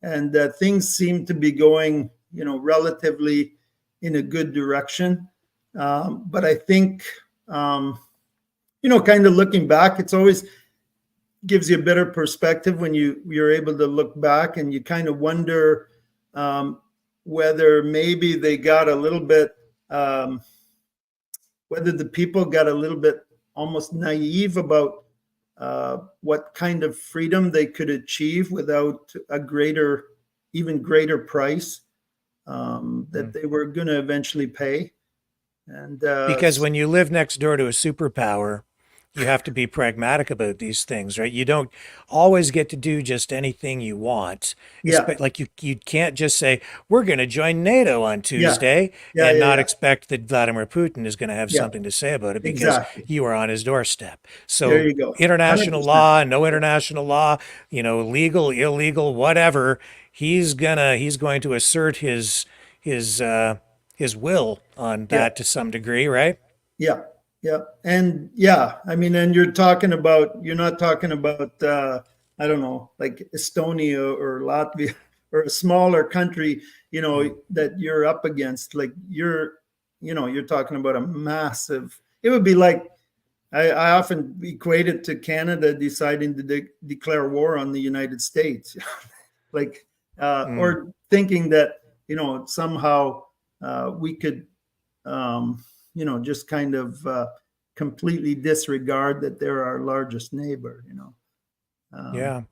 And things seem to be going, relatively in a good direction. But I think, kind of looking back, it's always gives you a better perspective when you're able to look back, and you kind of wonder whether maybe they got a little bit, whether the people got a little bit almost naive about what kind of freedom they could achieve without a even greater price that they were going to eventually pay. And because when you live next door to a superpower, you have to be pragmatic about these things, right? You don't always get to do just anything you want. Like you can't just say, we're going to join NATO on Tuesday and not expect that Vladimir Putin is going to have something to say about it because you are on his doorstep. So there you go. International 100%. law, no international law, legal, illegal, whatever. He's going to assert his will on that to some degree, right? Yeah. Yeah. And and you're not talking about, I don't know, like Estonia or Latvia or a smaller country, that you're up against. Like you're talking about a massive, it would be like, I often equate it to Canada deciding to declare war on the United States, like, or thinking that, somehow we could, just kind of completely disregard that they're our largest neighbor, Yeah.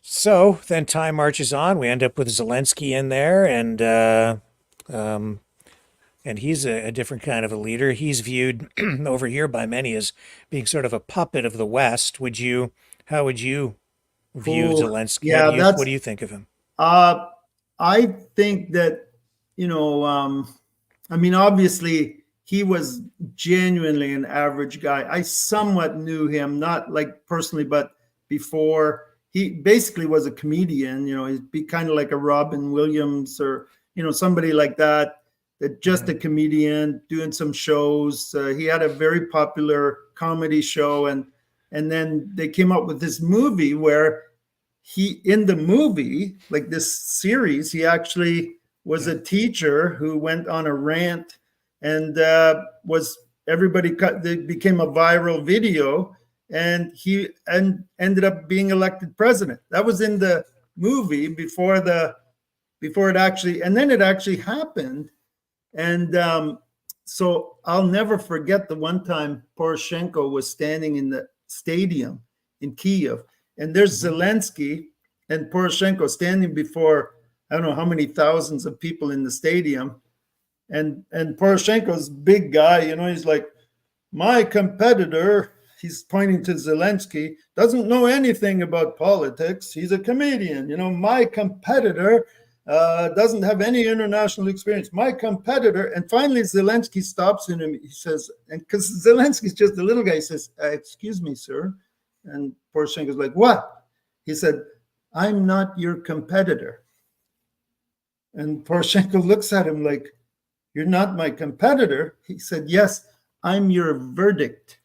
So then time marches on. We end up with Zelensky in there, and he's a different kind of a leader. He's viewed over here by many as being sort of a puppet of the West. How would you view Zelensky? Yeah, what do you think of him? I think that, obviously he was genuinely an average guy. I somewhat knew him, not like personally, but before. He basically was a comedian, he'd be kind of like a Robin Williams or, somebody like that just a comedian doing some shows. He had a very popular comedy show. And then they came up with this movie where in the movie, like this series, he actually was a teacher who went on a rant and it became a viral video, and he ended up being elected president. That was in the movie before it actually happened. And so I'll never forget the one time Poroshenko was standing in the stadium in Kiev, and there's Zelensky and Poroshenko standing before, I don't know how many thousands of people in the stadium. And Poroshenko's big guy, he's like, my competitor, he's pointing to Zelensky, doesn't know anything about politics. He's a comedian. My competitor doesn't have any international experience. My competitor. And finally, Zelensky stops him. He says, and because Zelensky's just a little guy, he says, excuse me, sir. And Poroshenko's like, what? He said, I'm not your competitor. And Poroshenko looks at him like, "You're not my competitor." He said, "Yes, I'm your verdict."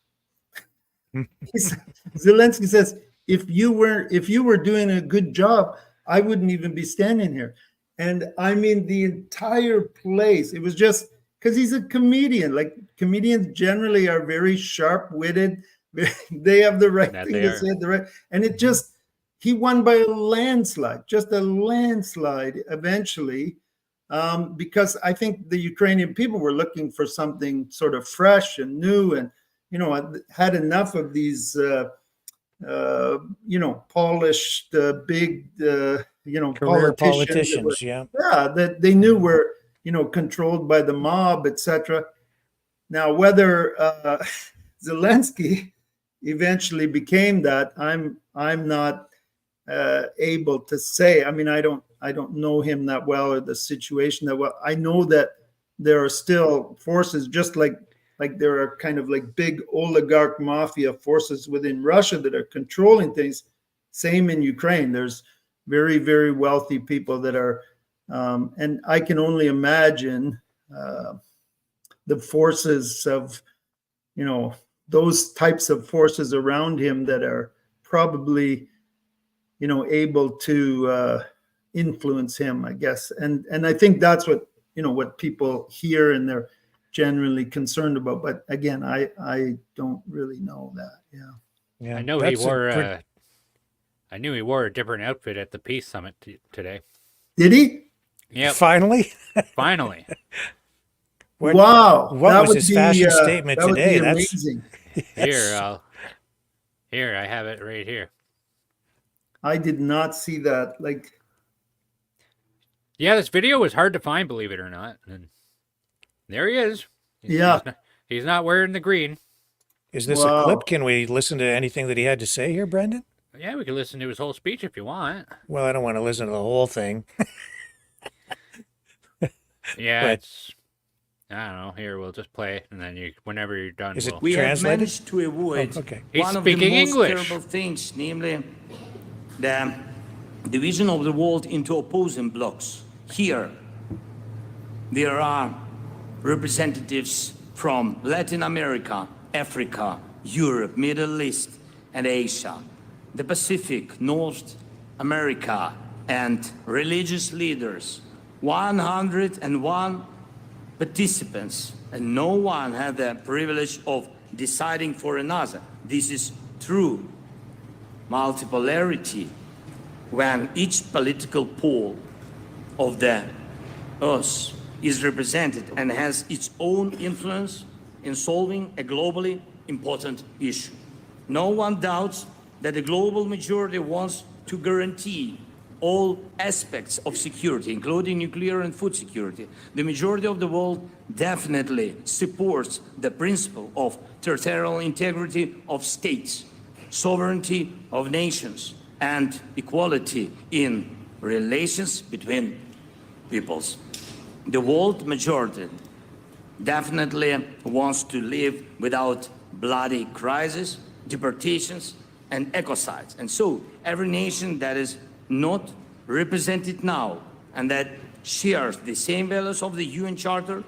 Zelensky says, if you were doing a good job, I wouldn't even be standing here. And I mean, the entire place, it was just because he's a comedian. Like, comedians generally are very sharp-witted. They have the right thing to say, and it just, he won by a landslide, just a landslide eventually, because I think the Ukrainian people were looking for something sort of fresh and new, and had enough of these, polished, big, career politicians. That they knew were, controlled by the mob, etc. Now, whether Zelensky eventually became that, I'm not able to say. I mean, I don't know him that well, or the situation that well. I know that there are still forces, just like there are kind of like big oligarch mafia forces within Russia that are controlling things. Same in Ukraine. There's very, very wealthy people that are, and I can only imagine the forces of, those types of forces around him that are probably, able to influence him, I guess. And I think that's what, what people hear and they're generally concerned about. But again, I don't really know that. Yeah. I know he wore I knew he wore a different outfit at the peace summit today. Did he? Yeah. Finally. Finally. Wow. What was his fashion statement today? That's amazing. Here, I have it right here. I did not see that. Yeah, this video was hard to find, believe it or not. And there he is. He's not wearing the green. Is this a clip? Can we listen to anything that he had to say here, Brendan? Yeah, we can listen to his whole speech if you want. Well, I don't want to listen to the whole thing. Yeah, it's, I don't know. Here, we'll just play it, and then whenever you're done, is it we translated? have managed to avoid He's one of the most English. terrible things, namely the division of the world into opposing blocks. Here, there are representatives from Latin America, Africa, Europe, Middle East, and Asia, the Pacific, North America, and religious leaders. 101 participants, and no one had the privilege of deciding for another. This is true multipolarity, when each political pole of the earth is represented and has its own influence in solving a globally important issue. No one doubts that the global majority wants to guarantee all aspects of security, including nuclear and food security. The majority of the world definitely supports the principle of territorial integrity of states, sovereignty of nations, and equality in relations between peoples. The world majority definitely wants to live without bloody crises, deportations, and ecocides. And so every nation that is not represented now and that shares the same values of the UN Charter,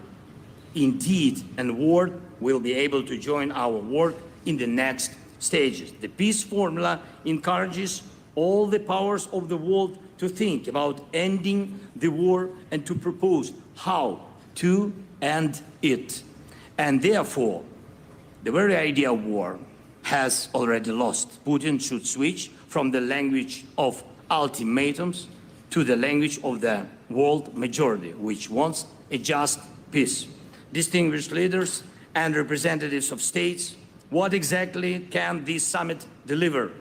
indeed and word, will be able to join our work in the next stages. The peace formula encourages all the powers of the world to think about ending the war and to propose how to end it. And therefore, the very idea of war has already lost. Putin should switch from the language of ultimatums to the language of the world majority, which wants a just peace. Distinguished leaders and representatives of states, what exactly can this summit deliver?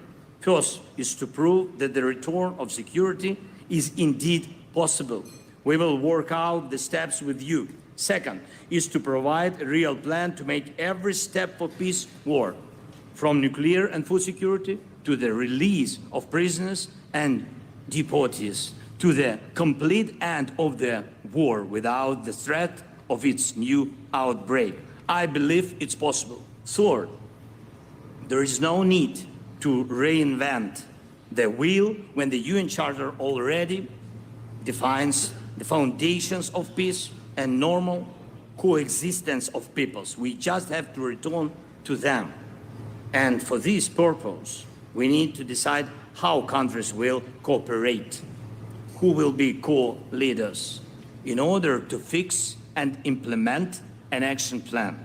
First is to prove that the return of security is indeed possible. We will work out the steps with you. Second is to provide a real plan to make every step for peace work, from nuclear and food security to the release of prisoners and deportees, to the complete end of the war without the threat of its new outbreak. I believe it's possible. Third, there is no need to reinvent the wheel when the UN Charter already defines the foundations of peace and normal coexistence of peoples. We just have to return to them. And for this purpose, we need to decide how countries will cooperate, who will be co-leaders, in order to fix and implement an action plan.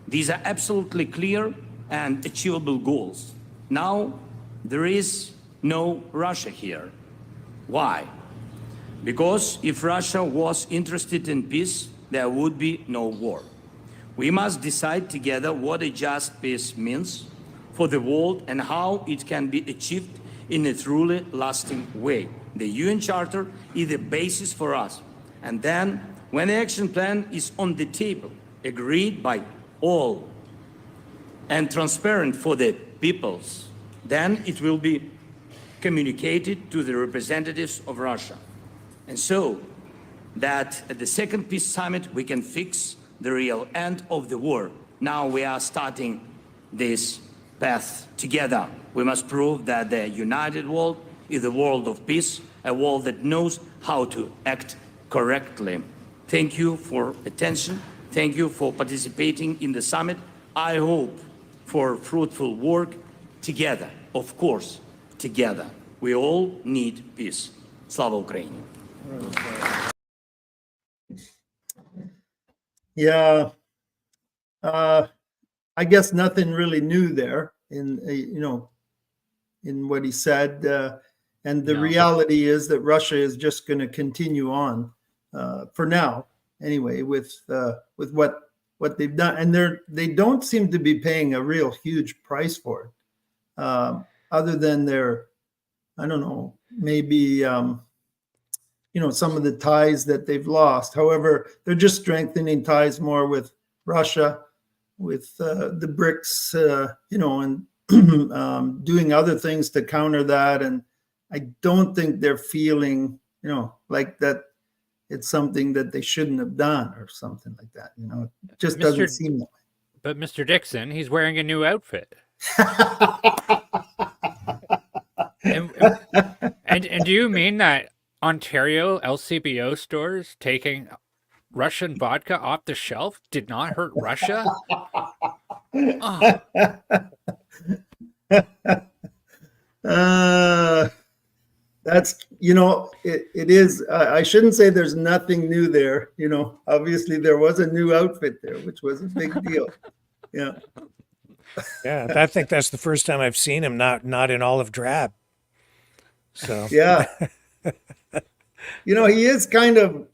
These are absolutely clear and achievable goals. Now, there is no Russia here. Why? Because if Russia was interested in peace, there would be no war. We must decide together what a just peace means for the world and how it can be achieved in a truly lasting way. The UN Charter is the basis for us. And then, when the action plan is on the table, agreed by all, and transparent for the peoples, then it will be communicated to the representatives of Russia. And so that at the second peace summit, we can fix the real end of the war. Now we are starting this path together. We must prove that the united world is a world of peace, a world that knows how to act correctly. Thank you for attention. Thank you for participating in the summit. I hope for fruitful work together, of course, together. We all need peace. Slava Ukraini. Yeah, I guess nothing really new there in in what he said, and the reality is that Russia is just going to continue on for now, anyway, with what they've done, and they don't seem to be paying a real huge price for it, other than their, I don't know, maybe some of the ties that they've lost. However, they're just strengthening ties more with Russia, with the BRICS, and doing other things to counter that. And I don't think they're feeling, like that it's something that they shouldn't have done or something like that. It just doesn't seem that way. But Mr. Dixon, he's wearing a new outfit. and do you mean that Ontario LCBO stores taking Russian vodka off the shelf did not hurt Russia? That's, it is, I shouldn't say there's nothing new there. Obviously there was a new outfit there, which was a big deal. Yeah. Yeah. I think that's the first time I've seen him not in olive drab. So, yeah. He is kind of,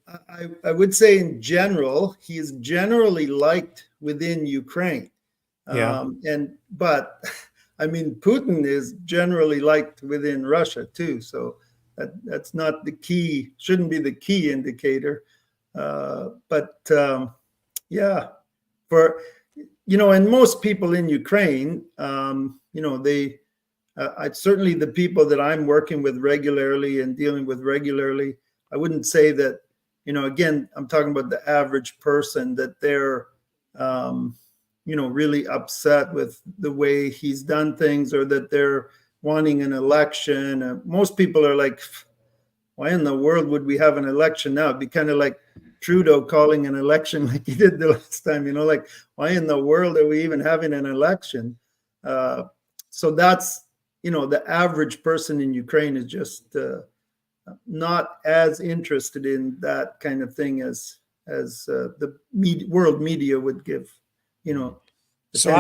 I would say in general, he is generally liked within Ukraine. Yeah. But I mean, Putin is generally liked within Russia too. So that's not the key, shouldn't be the key indicator. Yeah, and most people in Ukraine, they, certainly the people that I'm working with regularly and dealing with regularly, I wouldn't say that, again, I'm talking about the average person, that they're, really upset with the way he's done things, or that they're wanting an election. Most people are like, why in the world would we have an election now? It'd be kind of like Trudeau calling an election like he did the last time, like, why in the world are we even having an election? So that's, the average person in Ukraine is just not as interested in that kind of thing as the world media would give, So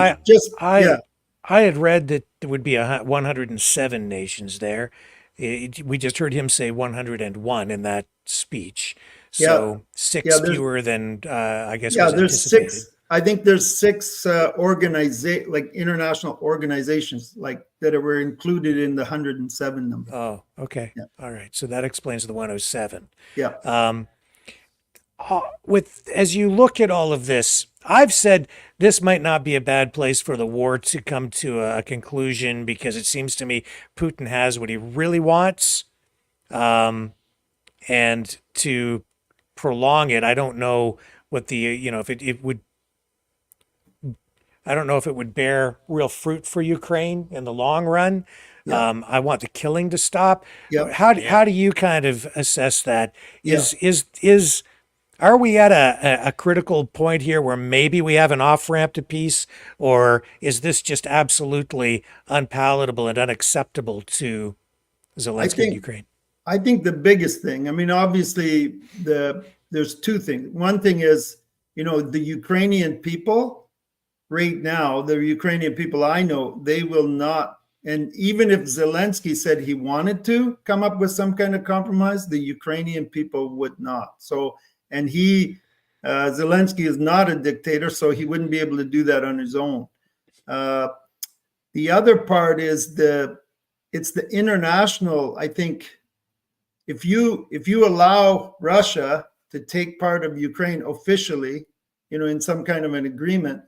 I had read that there would be 107 nations there. We just heard him say 101 in that speech. So six fewer than I guess was there's anticipated. six. I think there's six international organizations that were included in the 107 number. Oh, okay. Yeah. All right. So that explains the 107. Yeah. As you look at all of this, I've said this might not be a bad place for the war to come to a conclusion, because it seems to me Putin has what he really wants, and to prolong it, I don't know what the if it would. I don't know if it would bear real fruit for Ukraine in the long run, Yeah. I want the killing to stop. Yep. How do you kind of assess that? Yeah. Is are we at a critical point here where maybe we have an off ramp to peace, or is this just absolutely unpalatable and unacceptable to Zelensky and Ukraine? I think the biggest thing, I mean, obviously there's two things. One thing is, the Ukrainian people right now, the Ukrainian people I know, they will not, and even if Zelensky said he wanted to come up with some kind of compromise, the Ukrainian people would not. So, and Zelensky is not a dictator, so he wouldn't be able to do that on his own. The other part is it's the international, I think, if you allow Russia to take part of Ukraine officially, in some kind of an agreement,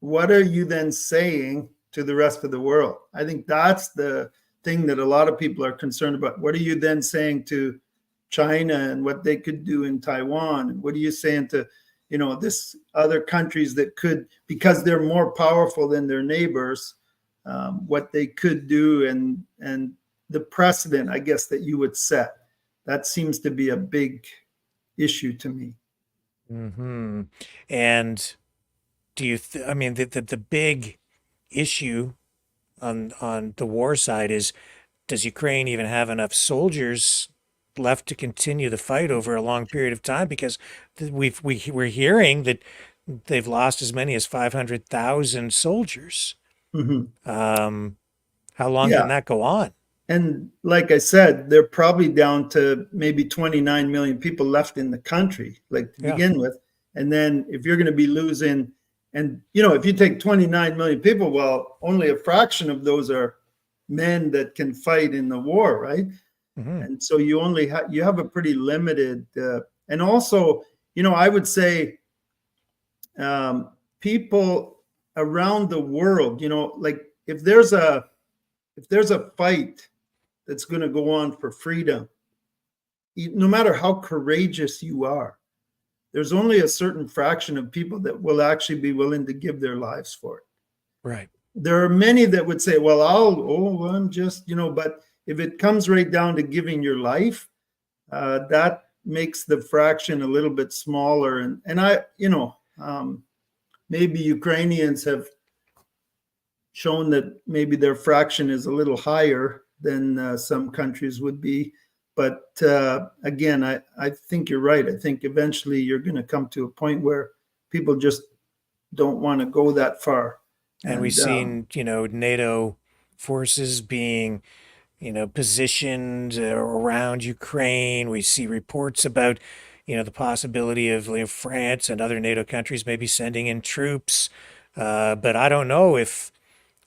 what are you then saying to the rest of the world? I think that's the thing that a lot of people are concerned about. What are you then saying to China and what they could do in Taiwan? And what are you saying to, this other countries that could, because they're more powerful than their neighbors, what they could do and the precedent, I guess, that you would set. That seems to be a big issue to me. Mm-hmm. And do you? I mean, the big issue on the war side is, does Ukraine even have enough soldiers left to continue the fight over a long period of time? Because we're hearing that they've lost as many as 500,000 soldiers. Mm-hmm. How long can that go on? And like I said, they're probably down to maybe 29 million people left in the country, to begin with. And then if you're going to be losing, and if you take 29 million people, well, only a fraction of those are men that can fight in the war, right? Mm-hmm. And so you only you have a pretty limited, and also, I would say people around the world, if there's a fight that's going to go on for freedom, no matter how courageous you are, there's only a certain fraction of people that will actually be willing to give their lives for it. Right. There are many that would say, well, I'm just, but if it comes right down to giving your life, that makes the fraction a little bit smaller. And maybe Ukrainians have shown that maybe their fraction is a little higher than some countries would be. But again, I think you're right. I think eventually you're going to come to a point where people just don't want to go that far. And we've seen, NATO forces being, positioned around Ukraine. We see reports about, the possibility of France and other NATO countries maybe sending in troops. But I don't know if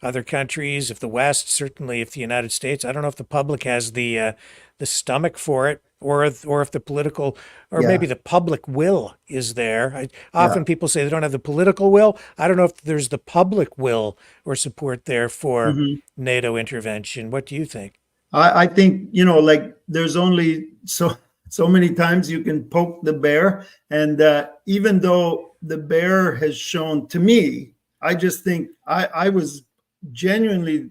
other countries, if the West, certainly if the United States, I don't know if the public has the stomach for it, or if the political, or maybe the public will is there. Often people say they don't have the political will. I don't know if there's the public will or support there for NATO intervention. What do you think? I think, there's only so many times you can poke the bear. And even though the bear has shown, to me, I just think I was genuinely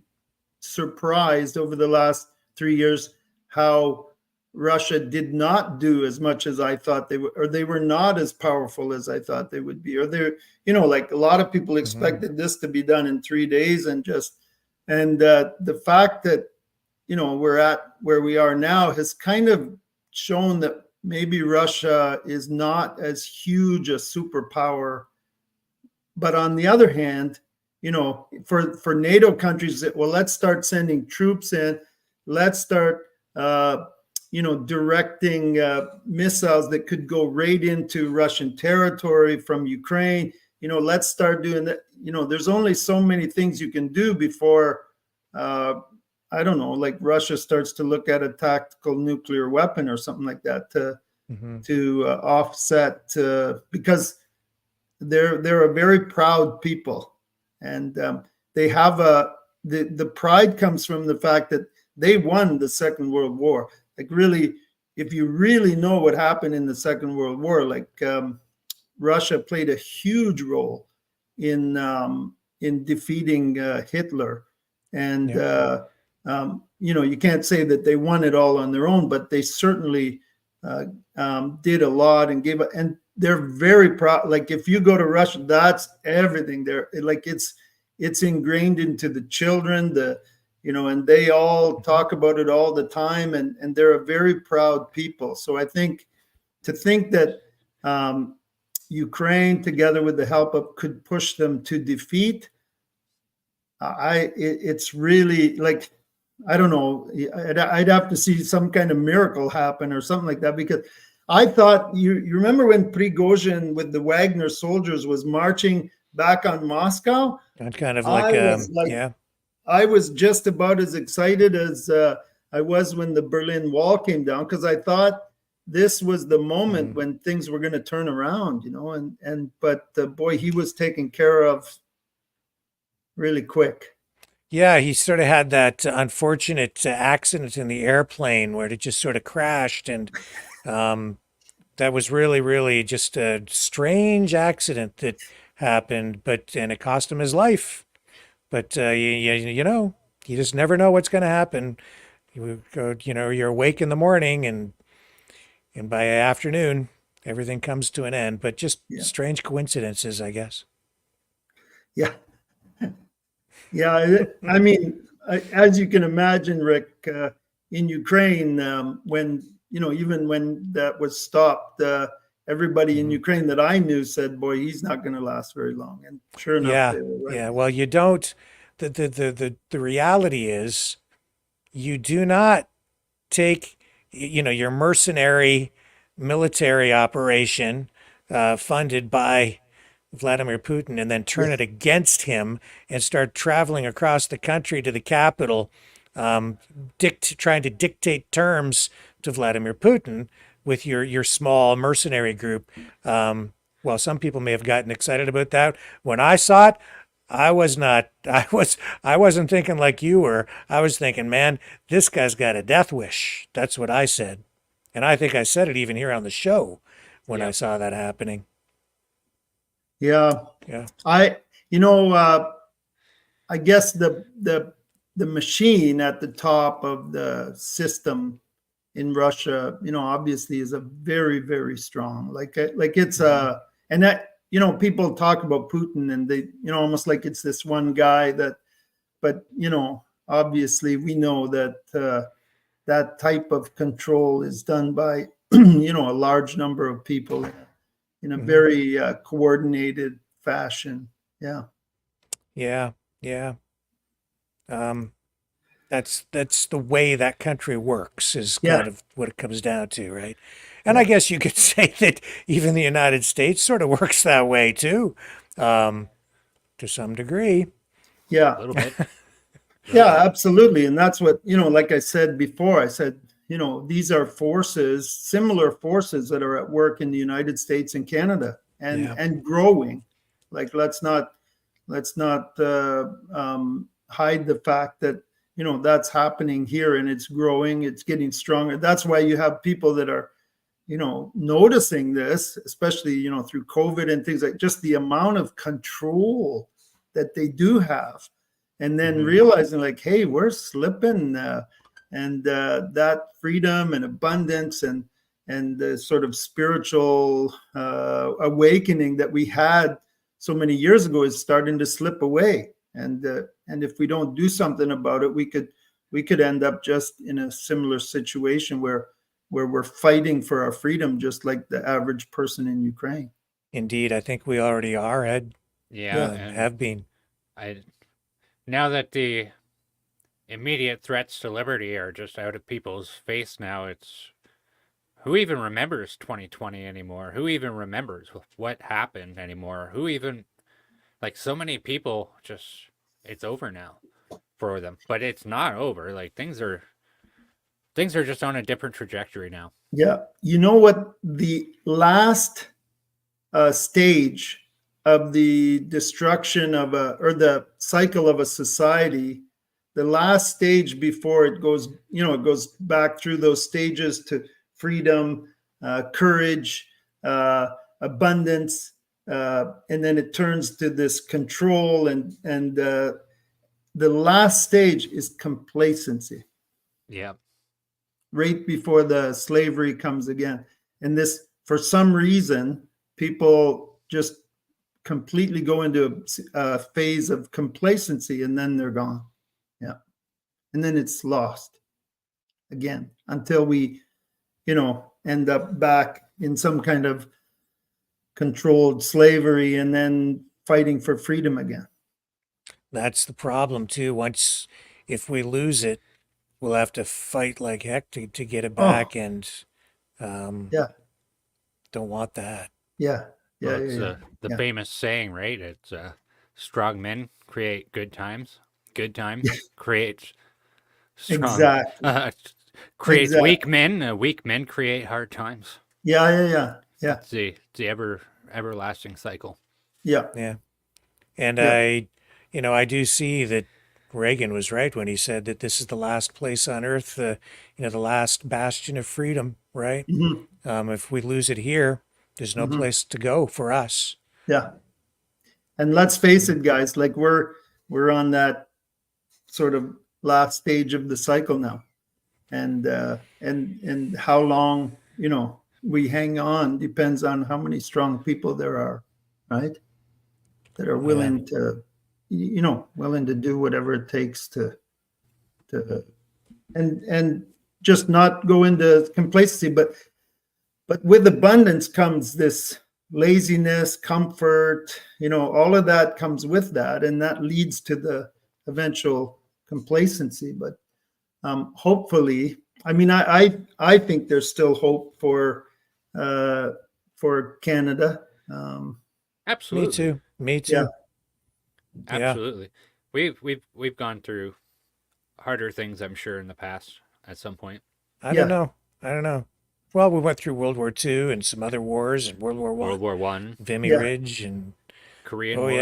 surprised over the last 3 years how Russia did not do as much as I thought they would, or they were not as powerful as I thought they would be, or they're, a lot of people expected this to be done in 3 days, and the fact that, we're at where we are now has kind of shown that maybe Russia is not as huge a superpower. But on the other hand, for NATO countries that, well, let's start sending troops in, let's start, directing missiles that could go right into Russian territory from Ukraine. Let's start doing that. There's only so many things you can do before, I don't know, like Russia starts to look at a tactical nuclear weapon or something like that to offset, because they're a very proud people. And they have the pride comes from the fact that they won the Second World War. Like, really, if you really know what happened in the Second World War, Russia played a huge role in defeating Hitler. And you can't say that they won it all on their own, but they certainly did a lot and gave, and they're very proud. Like if you go to Russia, that's everything there. Like it's ingrained into the children, and they all talk about it all the time, and they're a very proud people. So I think that Ukraine, together with the help of, could push them to defeat. It's really like, I don't know. I'd have to see some kind of miracle happen or something like that, because I thought you remember when Prigozhin with the Wagner soldiers was marching back on Moscow. That's kind of like, yeah. I was just about as excited as I was when the Berlin Wall came down, because I thought this was the moment when things were going to turn around, but boy, he was taken care of really quick. Yeah, he sort of had that unfortunate accident in the airplane where it just sort of crashed, and that was really, really just a strange accident that happened, and it cost him his life. But you just never know what's going to happen. You go, you're awake in the morning, and by afternoon, everything comes to an end. But just strange coincidences, I guess. Yeah. Yeah, I mean, as you can imagine, Rick, in Ukraine, when, even when that was stopped, everybody in Ukraine that I knew said, boy, he's not going to last very long. And sure enough, they were right. Yeah, well, you don't, the reality is you do not take, your mercenary military operation funded by Vladimir Putin and then turn it against him and start traveling across the country to the capital, trying to dictate terms to Vladimir Putin with your small mercenary group. Well, some people may have gotten excited about that. When I saw it, I wasn't thinking like you were. I was thinking, man, this guy's got a death wish. That's what I said. And I think I said it even here on the show when I saw that happening. Yeah. I guess the machine at the top of the system in Russia, obviously is a very, very strong, like it's and that, people talk about Putin and they, almost like it's this one guy but obviously we know that that type of control is done by, a large number of people in a very coordinated fashion. Yeah. That's the way that country works is kind of what it comes down to, right? And I guess you could say that even the United States sort of works that way too, to some degree. Yeah. A little bit. Yeah, absolutely. And that's what, like I said before, I said, these are similar forces that are at work in the United States and Canada and growing. Like, let's not hide the fact that, that's happening here and it's growing, it's getting stronger. That's why you have people that are, noticing this, especially, through COVID and things, like just the amount of control that they do have. And then realizing like, hey, we're slipping, and that freedom and abundance and the sort of spiritual awakening that we had so many years ago is starting to slip away. And if we don't do something about it, we could end up just in a similar situation where we're fighting for our freedom, just like the average person in Ukraine. Indeed, I think we already are, Ed. Yeah, have been. Now that the immediate threats to liberty are just out of people's face now, it's who even remembers 2020 anymore? Who even remembers what happened anymore? Who even, like, so many people just, it's over now for them, but it's not over. Like things are just on a different trajectory now. Yeah. You know what? The last stage of the destruction of or the cycle of a society, the last stage before it goes, it goes back through those stages to freedom, courage, abundance, and then it turns to this control and the last stage is complacency. Yeah. Right before the slavery comes again. And this, for some reason, people just completely go into a phase of complacency and then they're gone. Yeah. And then it's lost again until we, end up back in some kind of controlled slavery and then fighting for freedom again. That's the problem too. If we lose it, we'll have to fight like heck to get it back, and yeah, don't want that. Yeah, yeah, Well, it's the famous saying, right? It's strong men create good times. Good times create strong. Creates weak men. Weak men create hard times. Yeah. It's the everlasting cycle. Yeah. And I do see that Reagan was right when he said that this is the last place on earth, the last bastion of freedom, right? Mm-hmm. If we lose it here, there's no place to go for us. Yeah. And let's face it, guys, like we're on that sort of last stage of the cycle now. And how long, we hang on depends on how many strong people there are, right? That are willing to, willing to do whatever it takes to and just not go into complacency, but with abundance comes this laziness, comfort, all of that comes with that, and that leads to the eventual complacency. But hopefully, I mean, I think there's still hope for Canada. Absolutely. Me too. Yeah. Absolutely. We've gone through harder things, I'm sure, in the past at some point. I don't know. Well, we went through World War II and some other wars, and World War One, Vimy Ridge, and Korean War.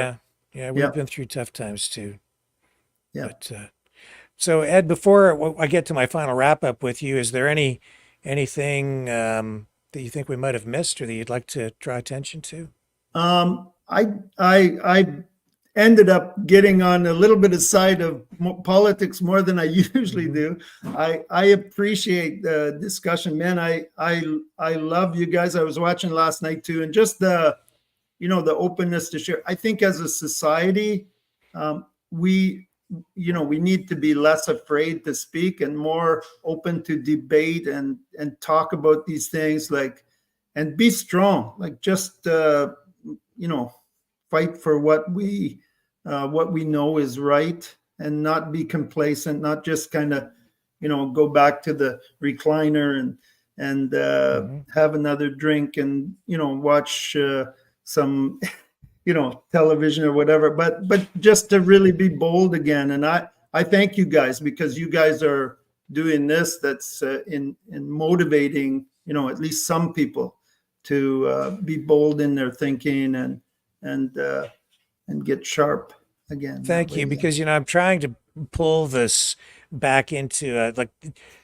Yeah, we've been through tough times too. Yeah. But so Ed, before I get to my final wrap up with you, is there anything that you think we might have missed or that you'd like to draw attention to? I ended up getting on a little bit of side of politics more than I usually do. I appreciate the discussion, man. I love you guys. I was watching last night too, and just the openness to share. I think as a society, we need to be less afraid to speak and more open to debate and talk about these things, and be strong, just fight for what we know is right, and not be complacent, not just kind of go back to the recliner and have another drink and watch some television or whatever, but just to really be bold again. And I thank you guys, because you guys are doing this, that's in motivating at least some people to be bold in their thinking and get sharp again. Thank you, because I'm trying to pull this back into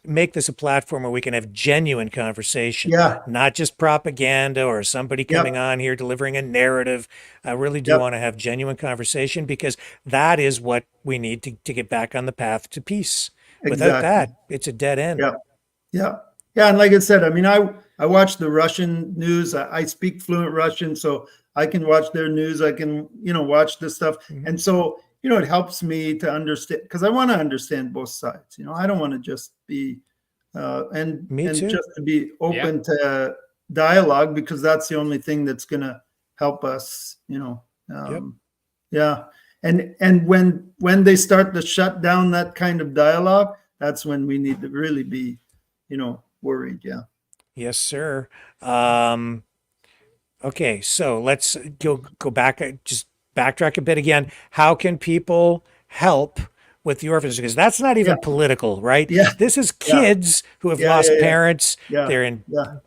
make this a platform where we can have genuine conversation, not just propaganda or somebody coming on here delivering a narrative. I really do want to have genuine conversation, because that is what we need to get back on the path to peace. Without that, it's a dead end. Yeah. And like I said, I mean, I watch the Russian news. I speak fluent Russian, so I can watch their news. I can, watch this stuff. And so, it helps me to understand, because I want to understand both sides. I don't want to just be, and just to be open to dialogue, because that's the only thing that's going to help us, Yeah. And when they start to shut down that kind of dialogue, that's when we need to really be, worried. Yeah. Yes, sir. Okay, so let's go back, just backtrack a bit again. How can people help with the orphans? Because that's not even political, right? This is kids who have lost parents. They're in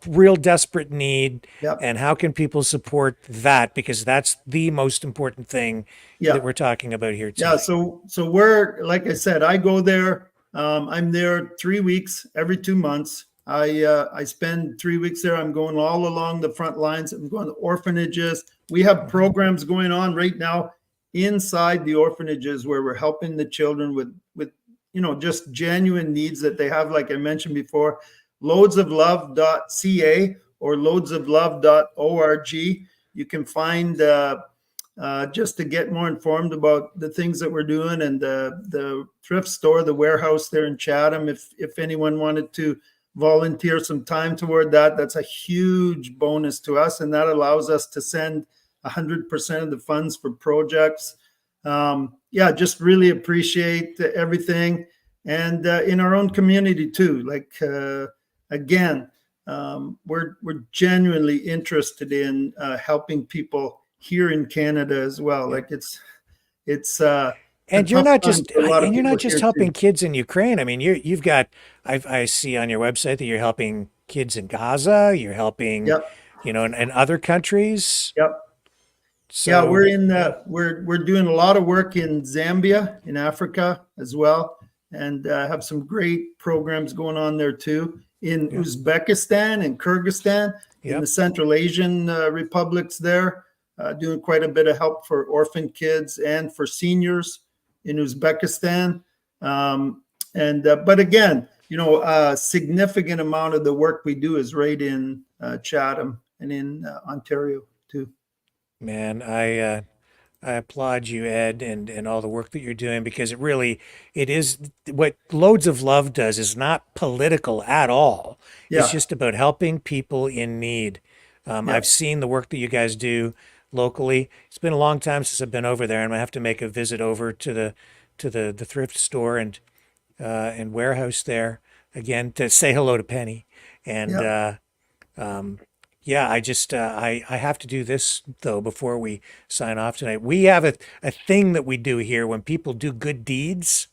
real desperate need. And how can people support that? Because that's the most important thing that we're talking about here today. Yeah, so we're, like I said, I go there. I'm there 3 weeks, every 2 months. I spend 3 weeks there. I'm going all along the front lines. I'm going to orphanages. We have programs going on right now inside the orphanages where we're helping the children with just genuine needs that they have, like I mentioned before. Loadsoflove.ca or loadsoflove.org. You can find just to get more informed about the things that we're doing, and the thrift store, the warehouse there in Chatham. If anyone wanted to volunteer some time toward that, that's a huge bonus to us, and that allows us to send 100% of the funds for projects. Just really appreciate everything, and in our own community too. Like again, we're genuinely interested in helping people here in Canada as well. Like it's and you're not just helping kids in Ukraine. I mean, you've got I see on your website that you're helping kids in Gaza. You're helping, in other countries. Yep. So, we're doing a lot of work in Zambia, in Africa as well, and have some great programs going on there too. In Uzbekistan and Kyrgyzstan, in the Central Asian republics there, doing quite a bit of help for orphan kids and for seniors in Uzbekistan. But again, a significant amount of the work we do is right in Chatham and in Ontario too. Man, I applaud you, Ed, and all the work that you're doing, because it is what Loads of Love does is not political at all. Yeah. It's just about helping people in need. I've seen the work that you guys do locally. It's been a long time since I've been over there, and I have to make a visit over to the thrift store and warehouse there again to say hello to Penny. And I have to do this though before we sign off tonight. We have a thing that we do here when people do good deeds,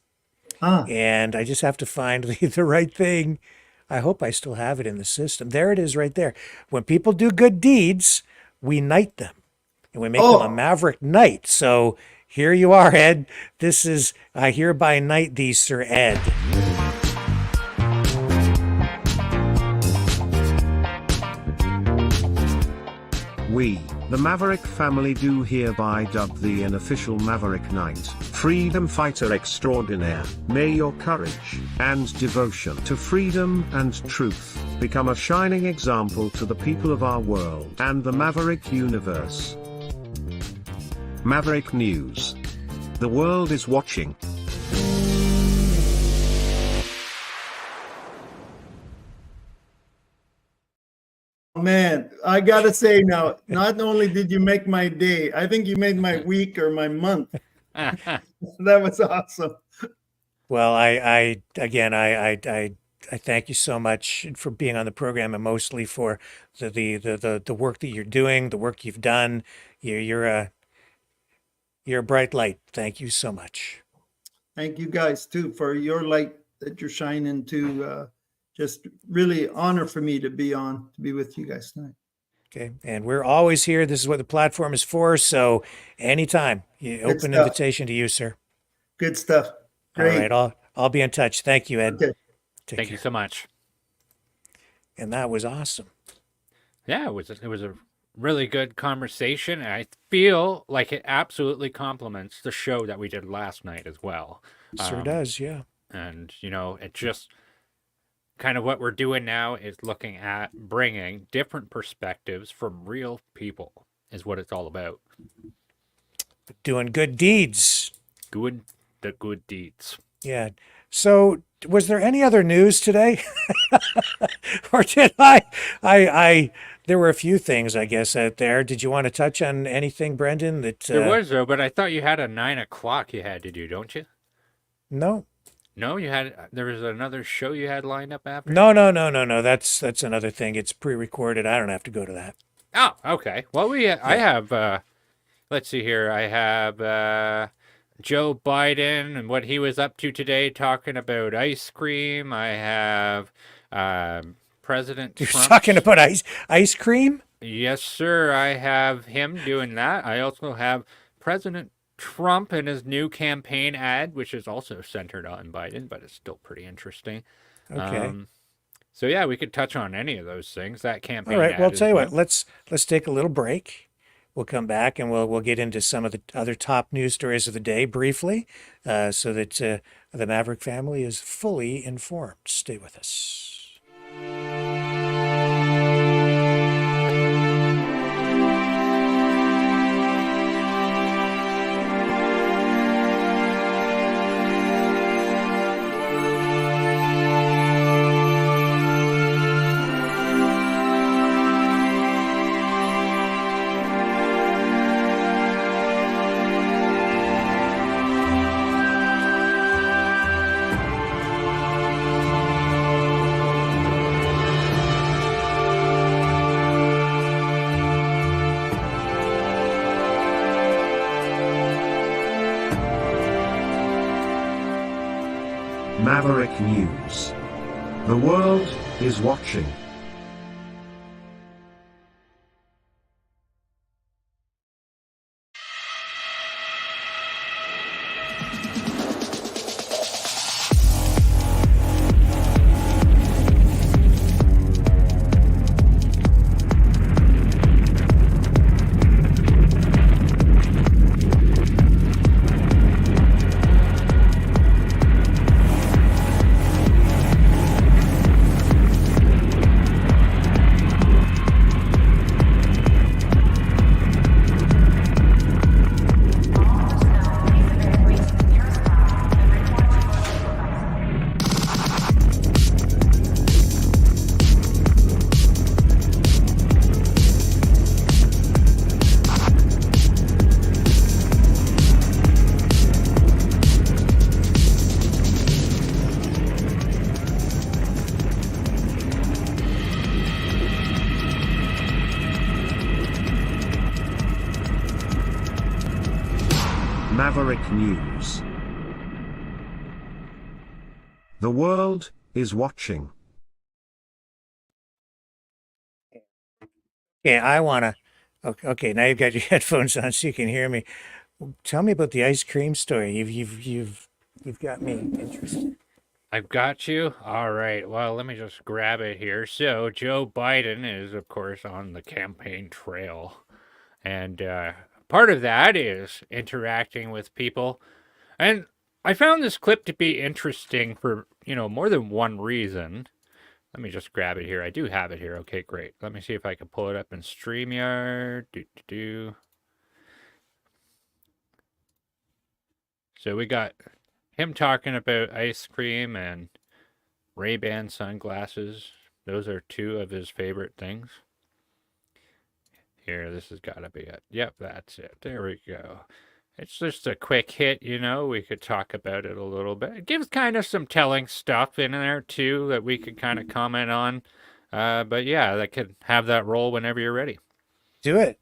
and I just have to find the right thing. I hope I still have it in the system. There it is, right there. When people do good deeds, we knight them, and we make them a Maverick Knight. So here you are, Ed. This is I hereby knight thee, Sir Ed. We, the Maverick family, do hereby dub thee an official Maverick Knight, freedom fighter extraordinaire. May your courage and devotion to freedom and truth become a shining example to the people of our world and the Maverick universe. Maverick News. The world is watching. Man, I gotta say now, not only did you make my day, I think you made my week or my month. That was awesome. Well, I thank you so much for being on the program, and mostly for the work that you're doing, the work you've done. You're a bright light. Thank you so much. Thank you guys too for your light that you're shining to. Just really honor for me to be with you guys tonight. Okay. And we're always here. This is what the platform is for. So anytime, open invitation to you, sir. Good stuff. Great. All right. I'll be in touch. Thank you, Ed. Okay. Thank you so much. And that was awesome. Yeah, it was a really good conversation. And I feel like it absolutely complements the show that we did last night as well. Sure does. Yeah. And, it just... kind of what we're doing now is looking at bringing different perspectives from real people is what it's all about. Doing good deeds. The good deeds. Yeah. So was there any other news today? Or did I there were a few things, I guess, out there. Did you want to touch on anything, Brendan? There was, though, but I thought you had a 9 o'clock you had to do, don't you? No. No, there was another show you had lined up after? No. That's another thing. It's pre-recorded. I don't have to go to that. Oh, okay. Well, I have, let's see here. I have Joe Biden and what he was up to today talking about ice cream. I have President Trump. You're talking about ice cream? Yes, sir. I have him doing that. I also have President Trump and his new campaign ad, which is also centered on Biden, but it's still pretty interesting. Okay. So yeah, we could touch on any of those things. That campaign. All right. ad Well, I'll tell you what. Let's take a little break. we'll come back and we'll get into some of the other top news stories of the day briefly, so that the Maverick family is fully informed. Stay with us. Maverick News. The world is watching. Maverick News. The world is watching. Okay, I wanna. Okay, now you've got your headphones on so you can hear me. Tell me about the ice cream story. You've got me interested. I've got you. All right. Well, let me just grab it here. So Joe Biden is, of course, on the campaign trail, and part of that is interacting with people. And I found this clip to be interesting for, more than one reason. Let me just grab it here. I do have it here. Okay, great. Let me see if I can pull it up in StreamYard. So we got him talking about ice cream and Ray-Ban sunglasses. Those are two of his favorite things. Here, this has got to be it. Yep, that's it. There we go. It's just a quick hit, we could talk about it a little bit. It gives kind of some telling stuff in there, too, that we could kind of comment on. But yeah, that could have that roll whenever you're ready. Do it.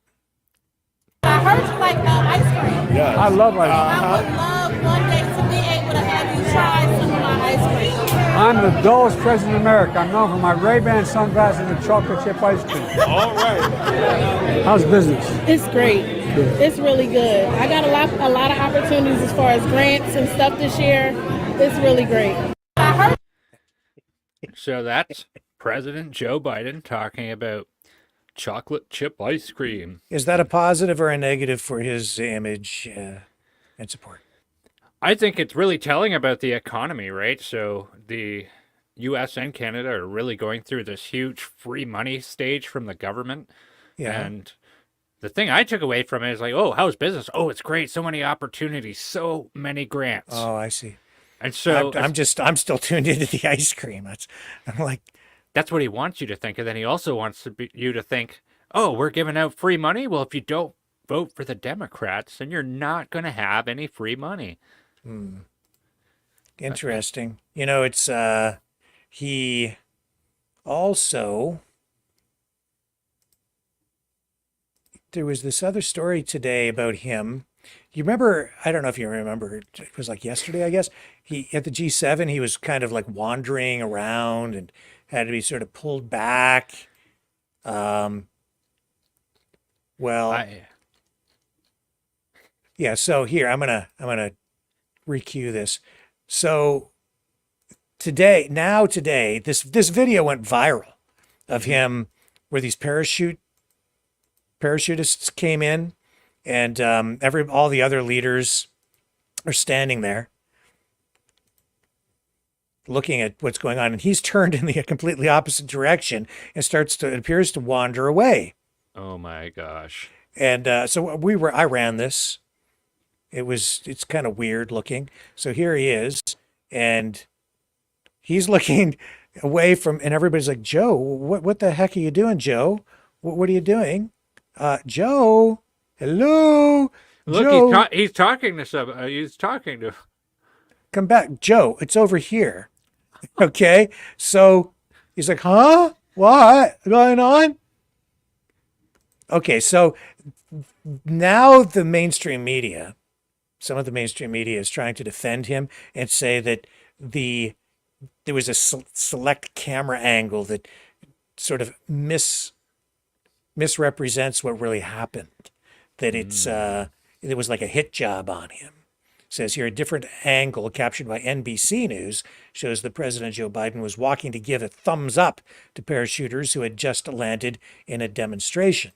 I heard you like ice cream. Yeah, I love ice cream. I would love one day to be able to have you try some of my ice cream. I'm the dullest president in America. I'm known for my Ray-Ban sunglasses and chocolate chip ice cream. All right. How's business? It's great. Good. It's really good. I got a lot of opportunities as far as grants and stuff this year. It's really great. So that's President Joe Biden talking about chocolate chip ice cream. Is that a positive or a negative for his image and support? I think it's really telling about the economy, right? So the U.S. and Canada are really going through this huge free money stage from the government. Yeah. And the thing I took away from it is like, oh, how's business? Oh, it's great. So many opportunities, so many grants. Oh, I see. And so I'm still tuned into the ice cream. That's what he wants you to think. And then he also wants you to think, oh, we're giving out free money? Well, if you don't vote for the Democrats, then you're not going to have any free money. Interesting. It's he also, there was this other story today about him. You remember, I don't know if you remember, it was like yesterday, I guess. He at the G7, he was kind of like wandering around and had to be sort of pulled back. Yeah, so here I'm gonna recue this. So today, this video went viral of him where these parachute parachutists came in, and all the other leaders are standing there looking at what's going on, and he's turned in the completely opposite direction and appears to wander away. Oh my gosh. And so I ran this. It's kind of weird looking. So here he is, and he's looking away from, and everybody's like, Joe, what the heck are you doing, Joe? What are you doing? Joe, hello? Look, Joe. he's talking to somebody. He's talking to... Come back, Joe, it's over here. Okay, so he's like, huh? What going on? Okay, so now the mainstream media, some of the mainstream media is trying to defend him and say that there was a select camera angle that sort of misrepresents what really happened, that it was like a hit job on him. Says here, a different angle captured by NBC News shows that President Joe Biden was walking to give a thumbs up to parachuters who had just landed in a demonstration.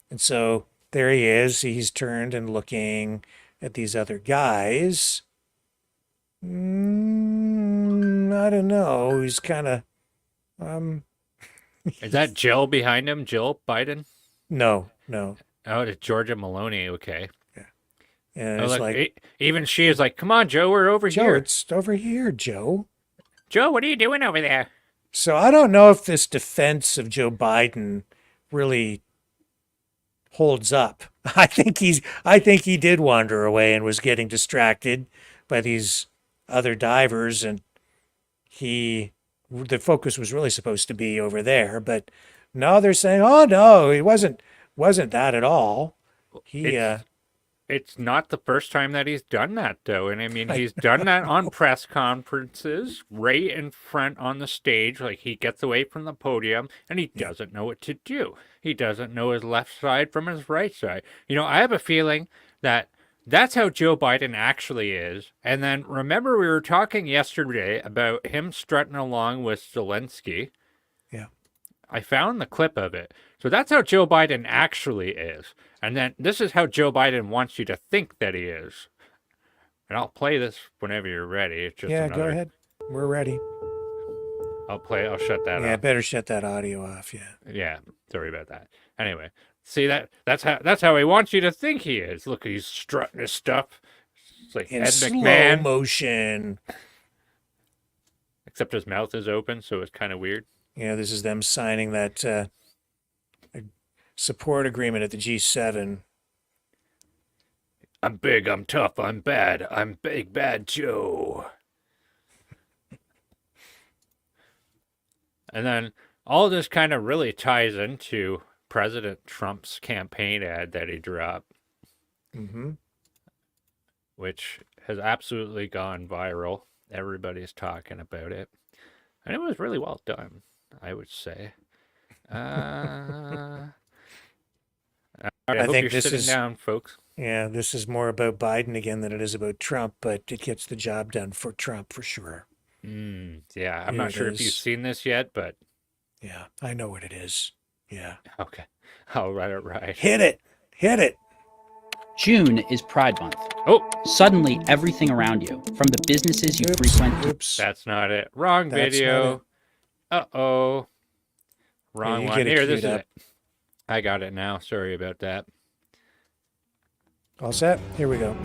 And so there he is. He's turned and looking at these other guys. I don't know. He's kind of... Is that Jill behind him? Jill Biden? No. Oh, it's Georgia Maloney. Okay. And oh, it's look, even she is like, come on, Joe, we're over Joe, here. It's over here, Joe. Joe, what are you doing over there? So I don't know if this defense of Joe Biden really holds up. I think he did wander away and was getting distracted by these other divers, and the focus was really supposed to be over there. But no, they're saying, oh no, it wasn't that at all. It's not the first time that he's done that, though. And I mean, he's done that on press conferences, right in front on the stage. Like, he gets away from the podium, and he doesn't know what to do. He doesn't know his left side from his right side. You know, I have a feeling that that's how Joe Biden actually is. And then, remember, we were talking yesterday about him strutting along with Zelensky. Yeah. I found the clip of it. So that's how Joe Biden actually is. And then this is how Joe Biden wants you to think that he is. And I'll play this whenever you're ready. It's just go ahead. We're ready. I'll shut that off. Yeah, better shut that audio off, yeah. Yeah, sorry about that. Anyway, see that's how he wants you to think he is. Look, he's strutting his stuff. It's like in Ed slow McMahon. motion. Except his mouth is open, so it's kind of weird. Yeah, this is them signing that support agreement at the G7. I'm big, I'm tough, I'm bad. I'm Big Bad Joe. And then all this kind of really ties into President Trump's campaign ad that he dropped. Mm-hmm. Which has absolutely gone viral. Everybody's talking about it. And it was really well done, I would say. I think you're sitting down, folks. Yeah, this is more about Biden again than it is about Trump, but it gets the job done for Trump for sure. Yeah, I'm not sure if you've seen this yet, but... Yeah, I know what it is. Yeah. Okay. I'll write it right. Hit it. Hit it. June is Pride Month. Oh. Suddenly, everything around you, from the businesses you frequent... Oops. That's not it. Wrong video. Uh-oh. Wrong one. Here, this is it. I got it now. Sorry about that. All set? Here we go.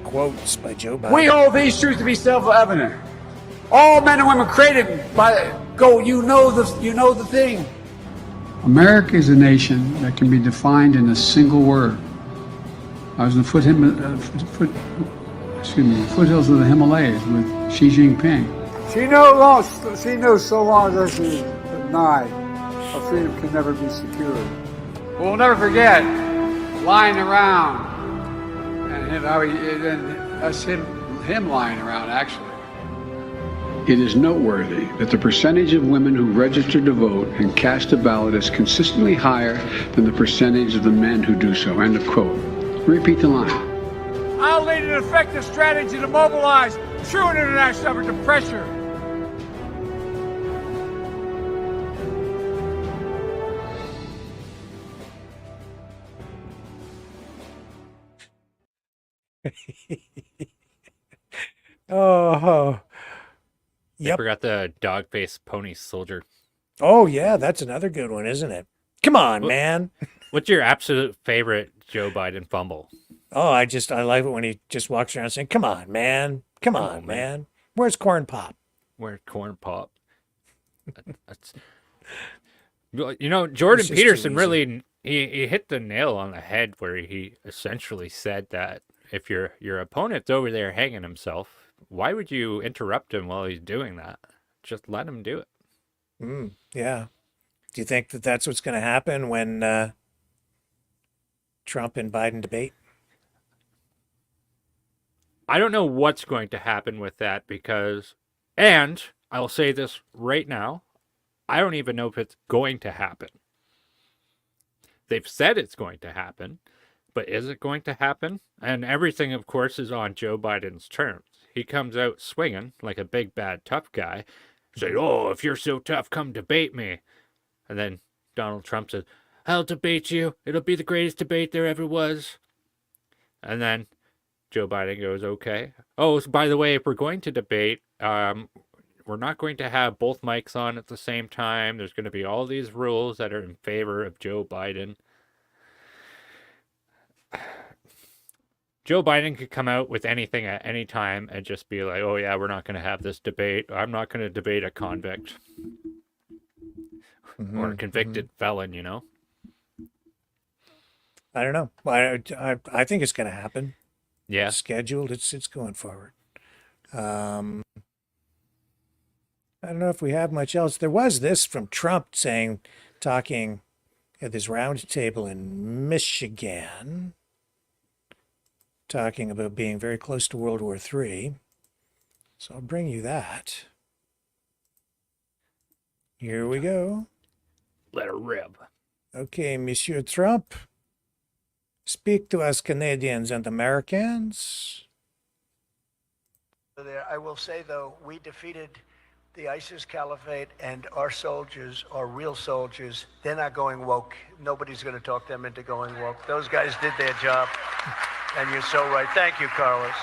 Quotes by Joe Biden. We hold these truths to be self-evident. All men and women created by you know the thing. America is a nation that can be defined in a single word. I was in the foothills of the Himalayas with Xi Jinping. She knows so long as she is denied, our freedom can never be secured. We'll never forget lying around and him lying around, actually. It is noteworthy that the percentage of women who register to vote and cast a ballot is consistently higher than the percentage of the men who do so. End of quote. Repeat the line. I'll lead an effective strategy to mobilize true international effort to pressure. Oh, They yep. forgot the dog-faced pony soldier. Oh, yeah, that's another good one, isn't it? Come on, man. What's your absolute favorite Joe Biden fumble? Oh, I like it when he just walks around saying, "Come on, man. Come on, man. Where's Corn Pop?" Where's Corn Pop? That's, Jordan just Peterson too really he hit the nail on the head where he essentially said that if your opponent's over there hanging himself, why would you interrupt him while he's doing that? Just let him do it. Yeah. Do you think that that's what's going to happen when Trump and Biden debate? I don't know what's going to happen with that and I'll say this right now, I don't even know if it's going to happen. They've said it's going to happen, but is it going to happen? And everything, of course, is on Joe Biden's terms. He comes out swinging like a big, bad, tough guy, saying, "Oh, if you're so tough, come debate me." And then Donald Trump says, "I'll debate you. It'll be the greatest debate there ever was." And then Joe Biden goes, "Okay. Oh, so by the way, if we're going to debate, we're not going to have both mics on at the same time. There's going to be all these rules that are in favor of Joe Biden." Joe Biden could come out with anything at any time and just be like, "Oh yeah, we're not going to have this debate. I'm not going to debate a convict or a convicted felon," I don't know. I think it's going to happen. Yeah. It's scheduled. It's going forward. I don't know if we have much else. There was this from Trump talking at this round table in Michigan, talking about being very close to World War III. So I'll bring you that. Here we go. Let her rip. Okay, Monsieur Trump, speak to us Canadians and Americans. I will say, though, we defeated the ISIS caliphate, and our soldiers are real soldiers. They're not going woke. Nobody's going to talk them into going woke. Those guys did their job, and you're so right. Thank you, Carlos.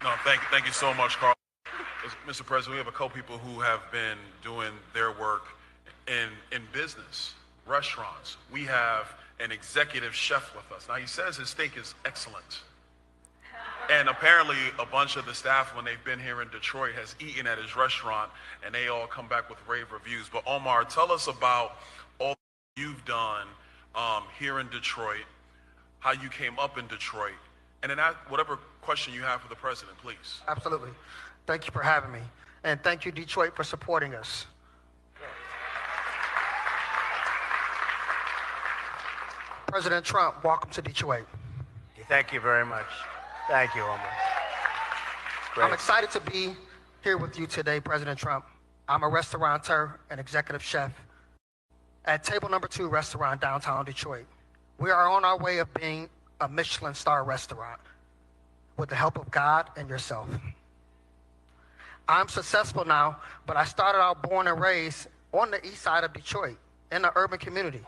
No, thank you so much, Carl. Mr. President, we have a couple people who have been doing their work in business, restaurants. We have an executive chef with us. Now, he says his steak is excellent. And apparently a bunch of the staff, when they've been here in Detroit, has eaten at his restaurant, and they all come back with rave reviews. But Omar, tell us about all you've done here in Detroit, how you came up in Detroit, and then whatever question you have for the president, please. Absolutely. Thank you for having me. And thank you, Detroit, for supporting us. President Trump, welcome to Detroit. Thank you very much. Thank you, Omar. Great. I'm excited to be here with you today, President Trump. I'm a restaurateur and executive chef at Table Number 2 restaurant downtown Detroit. We are on our way of being a Michelin star restaurant with the help of God and yourself. I'm successful now, but I started out born and raised on the east side of Detroit in the urban community.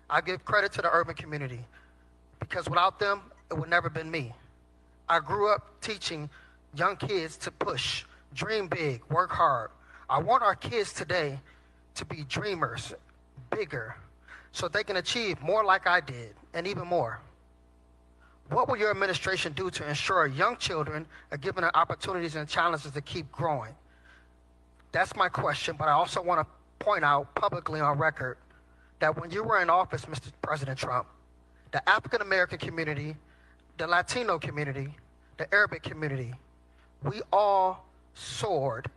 I give credit to the urban community because without them, it would never have been me. I grew up teaching young kids to push, dream big, work hard. I want our kids today to be dreamers, bigger, so they can achieve more like I did and even more. What will your administration do to ensure young children are given the opportunities and challenges to keep growing? That's my question, but I also want to point out publicly on record that when you were in office, Mr. President Trump, the African American community, the Latino community, the Arabic community, we all soared.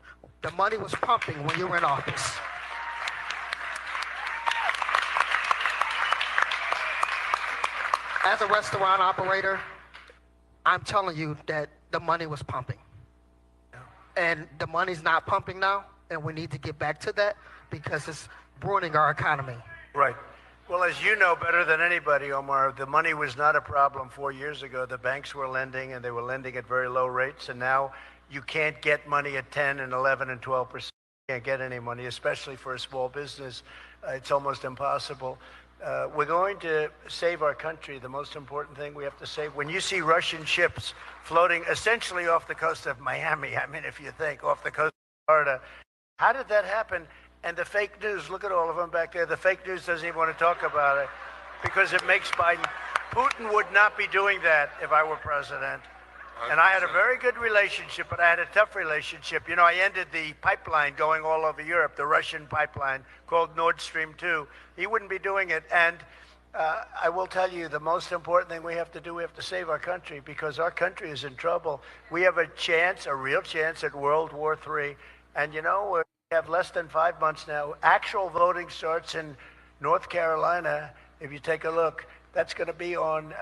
The money was pumping when you were in office. As a restaurant operator, I'm telling you that the money was pumping. And the money's not pumping now, and we need to get back to that because it's ruining our economy. Right. Well, as you know better than anybody, Omar, the money was not a problem 4 years ago. The banks were lending, and they were lending at very low rates, and now you can't get money at 10 and 11 and 12%. You can't get any money, especially for a small business. It's almost impossible. We're going to save our country. The most important thing we have to save. When you see Russian ships floating essentially off the coast of Miami, I mean, if you think off the coast of Florida, how did that happen? And the fake news, look at all of them back there. The fake news doesn't even want to talk about it because it makes Biden. Putin would not be doing that if I were president. And I had a very good relationship, but I had a tough relationship. You know, I ended the pipeline going all over Europe, the Russian pipeline called Nord Stream 2. He wouldn't be doing it. And I will tell you, the most important thing we have to do, we have to save our country because our country is in trouble. We have a chance, a real chance at World War III. And, you know, we have less than 5 months now. Actual voting starts in North Carolina. If you take a look, that's going to be on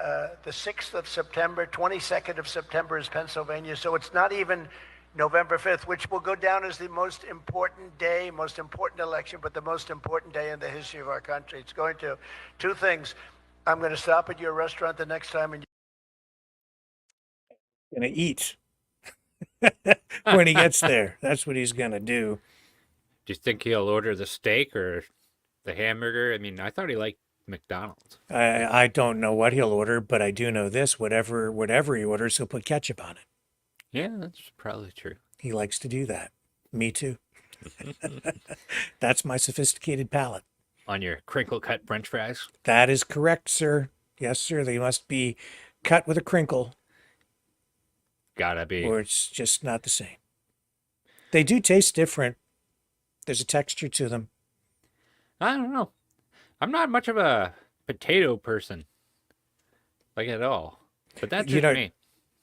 the 6th of September. 22nd of September is Pennsylvania. So it's not even November 5th, which will go down as the most important day, most important election, but the most important day in the history of our country. It's going to. Two things. I'm going to stop at your restaurant the next time and Gonna eat when he gets there. That's what he's gonna do. Do you think he'll order the steak or the hamburger? I mean, I thought he liked McDonald's. I don't know what he'll order, but I do know this: whatever he orders, he'll put ketchup on it. Yeah, that's probably true. He likes to do that. Me too. That's my sophisticated palate. On your crinkle cut French fries? That is correct, sir. Yes, sir. They must be cut with a crinkle. Gotta be. Or it's just not the same. They do taste different. There's a texture to them. I don't know. I'm not much of a potato person. Like at all. But that's just me.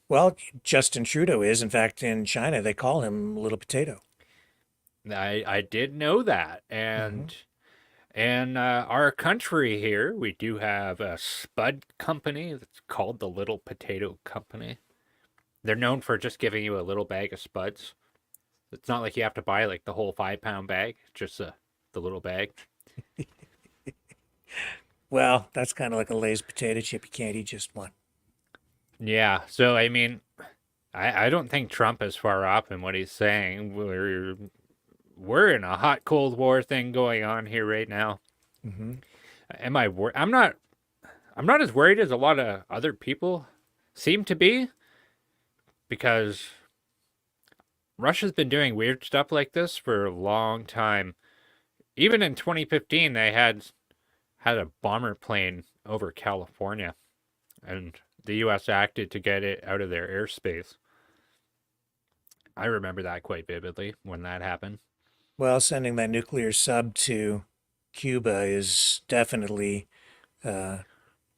Well, Justin Trudeau is. In fact, in China, they call him Little Potato. I did know that. And in our country here, we do have a spud company that's called the Little Potato Company. They're known for just giving you a little bag of spuds. It's not like you have to buy like the whole 5-pound bag, just the little bag. Well, that's kind of like a Lay's potato chip. You can't eat just one. Yeah, so I mean, I don't think Trump is far off in what he's saying. We're in a hot Cold War thing going on here right now. Mm-hmm. Am I worried? I'm not as worried as a lot of other people seem to be, because Russia's been doing weird stuff like this for a long time. Even in 2015, they had a bomber plane over California, and the U.S. acted to get it out of their airspace. I remember that quite vividly when that happened. Well, sending that nuclear sub to Cuba is definitely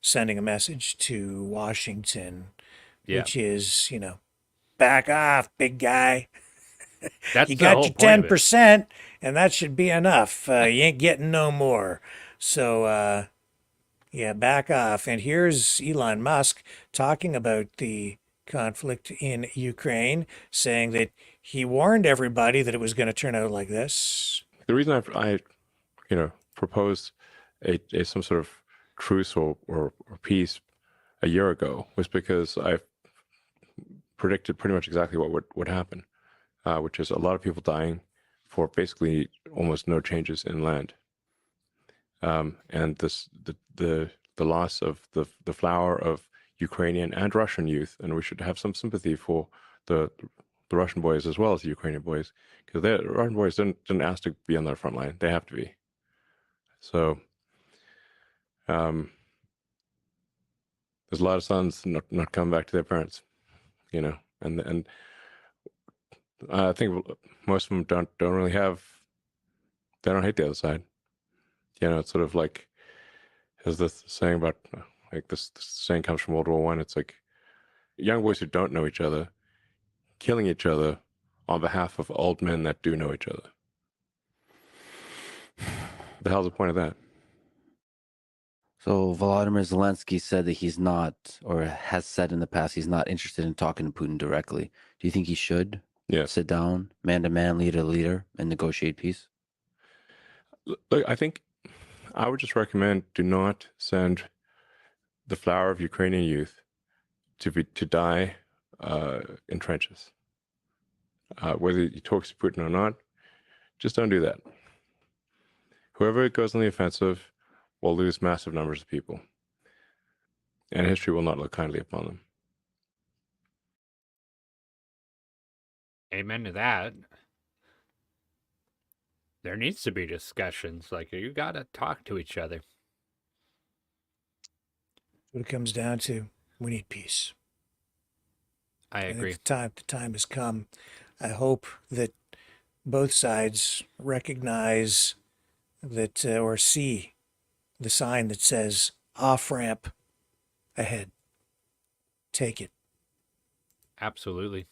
sending a message to Washington, which is, back off, big guy. That's you got your 10%, and that should be enough. You ain't getting no more. So, back off. And here's Elon Musk talking about the conflict in Ukraine, saying that he warned everybody that it was going to turn out like this. The reason I proposed some sort of truce or peace a year ago was because I predicted pretty much exactly what would happen, which is a lot of people dying for basically almost no changes in land. And the loss of the flower of Ukrainian and Russian youth, and we should have some sympathy for the Russian boys as well as the Ukrainian boys, because the Russian boys didn't ask to be on the front line; they have to be. So, there's a lot of sons not coming back to their parents, and I think most of them don't really they don't hate the other side. It's sort of like, as this saying about, like this saying comes from World War I. It's like young boys who don't know each other killing each other on behalf of old men that do know each other. The hell's the point of that? So Volodymyr Zelensky said that he's not, or has said in the past, he's not interested in talking to Putin directly. Do you think he should sit down, man to man, leader to leader, and negotiate peace? Look, I think I would just recommend do not send the flower of Ukrainian youth to die in trenches. Whether he talks to Putin or not, just don't do that. Whoever goes on the offensive will lose massive numbers of people, and history will not look kindly upon them. Amen to that. There needs to be discussions. Like, you got to talk to each other. What it comes down to, we need peace. I agree. The time has come. I hope that both sides recognize that or see the sign that says off-ramp ahead. Take it. Absolutely.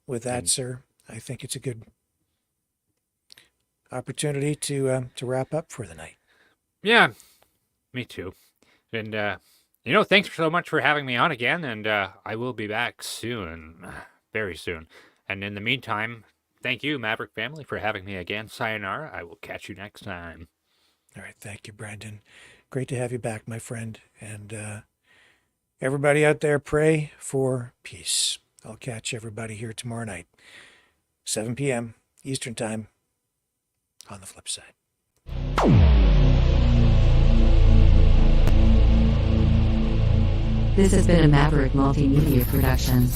With that, sir, I think it's a good opportunity to wrap up for the night. Yeah, me too. And, thanks so much for having me on again, and I will be back soon, very soon. And in the meantime, thank you, Maverick family, for having me again. Sayonara. I will catch you next time. All right. Thank you, Brandon. Great to have you back, my friend. And everybody out there, pray for peace. I'll catch everybody here tomorrow night, 7 p.m. Eastern Time, on the flip side. This has been a Maverick Multimedia production.